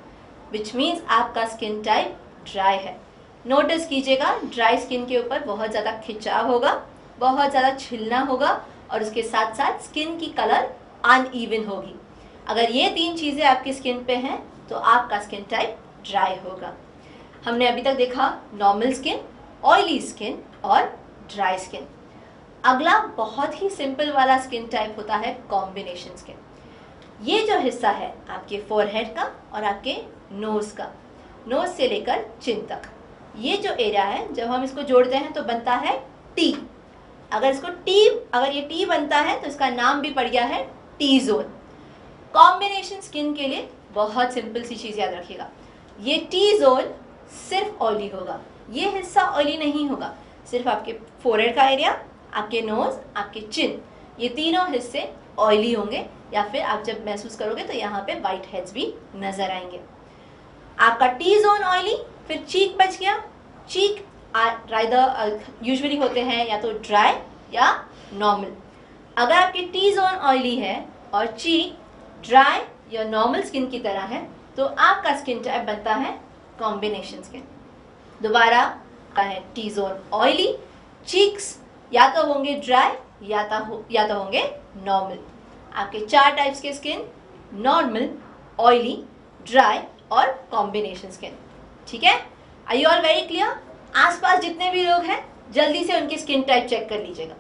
विच मीन्स आपका स्किन टाइप ड्राई है। नोटिस कीजिएगा, ड्राई स्किन के ऊपर बहुत ज़्यादा खिंचाव होगा, बहुत ज़्यादा छिलना होगा और उसके साथ साथ स्किन की कलर अनइवन होगी। अगर ये 3 चीज़ें आपकी स्किन पे हैं तो आपका स्किन टाइप ड्राई होगा। हमने अभी तक देखा नॉर्मल स्किन, ऑयली स्किन और ड्राई स्किन। अगला बहुत ही सिंपल वाला स्किन टाइप होता है कॉम्बिनेशन स्किन। ये जो हिस्सा है आपके फोरहेड का और आपके नोज़ का, नोज से लेकर चिन तक, ये जो एरिया है जब हम इसको जोड़ते हैं तो बनता है टी। अगर ये टी बनता है तो इसका नाम भी पड़ गया है टी जोन। कॉम्बिनेशन स्किन के लिए बहुत सिंपल सी चीज़ याद रखिएगा, ये टी जोन सिर्फ ऑयली होगा, ये हिस्सा ऑयली नहीं होगा। सिर्फ आपके फोरहेड का एरिया, आपके नोज, आपके चिन, ये तीनों हिस्से ऑयली होंगे या फिर आप जब महसूस करोगे तो यहाँ पे वाइट हेड्स भी नजर आएंगे। आपका टी जोन ऑयली, फिर चीक बच गया। चीक यूजुअली होते हैं या तो ड्राई या नॉर्मल। अगर आपकी टी जोन ऑयली है और चीक ड्राई या नॉर्मल स्किन की तरह है तो आपका स्किन टाइप बनता है कॉम्बिनेशन स्किन। दोबारा है टी जोन ऑयली, चीक्स या तो होंगे ड्राई या तो होंगे नॉर्मल। आपके 4 टाइप्स के स्किन, नॉर्मल, ऑयली, ड्राई और कॉम्बिनेशन स्किन। ठीक है, are you all very clear? आसपास जितने भी लोग हैं जल्दी से उनकी स्किन टाइप चेक कर लीजिएगा।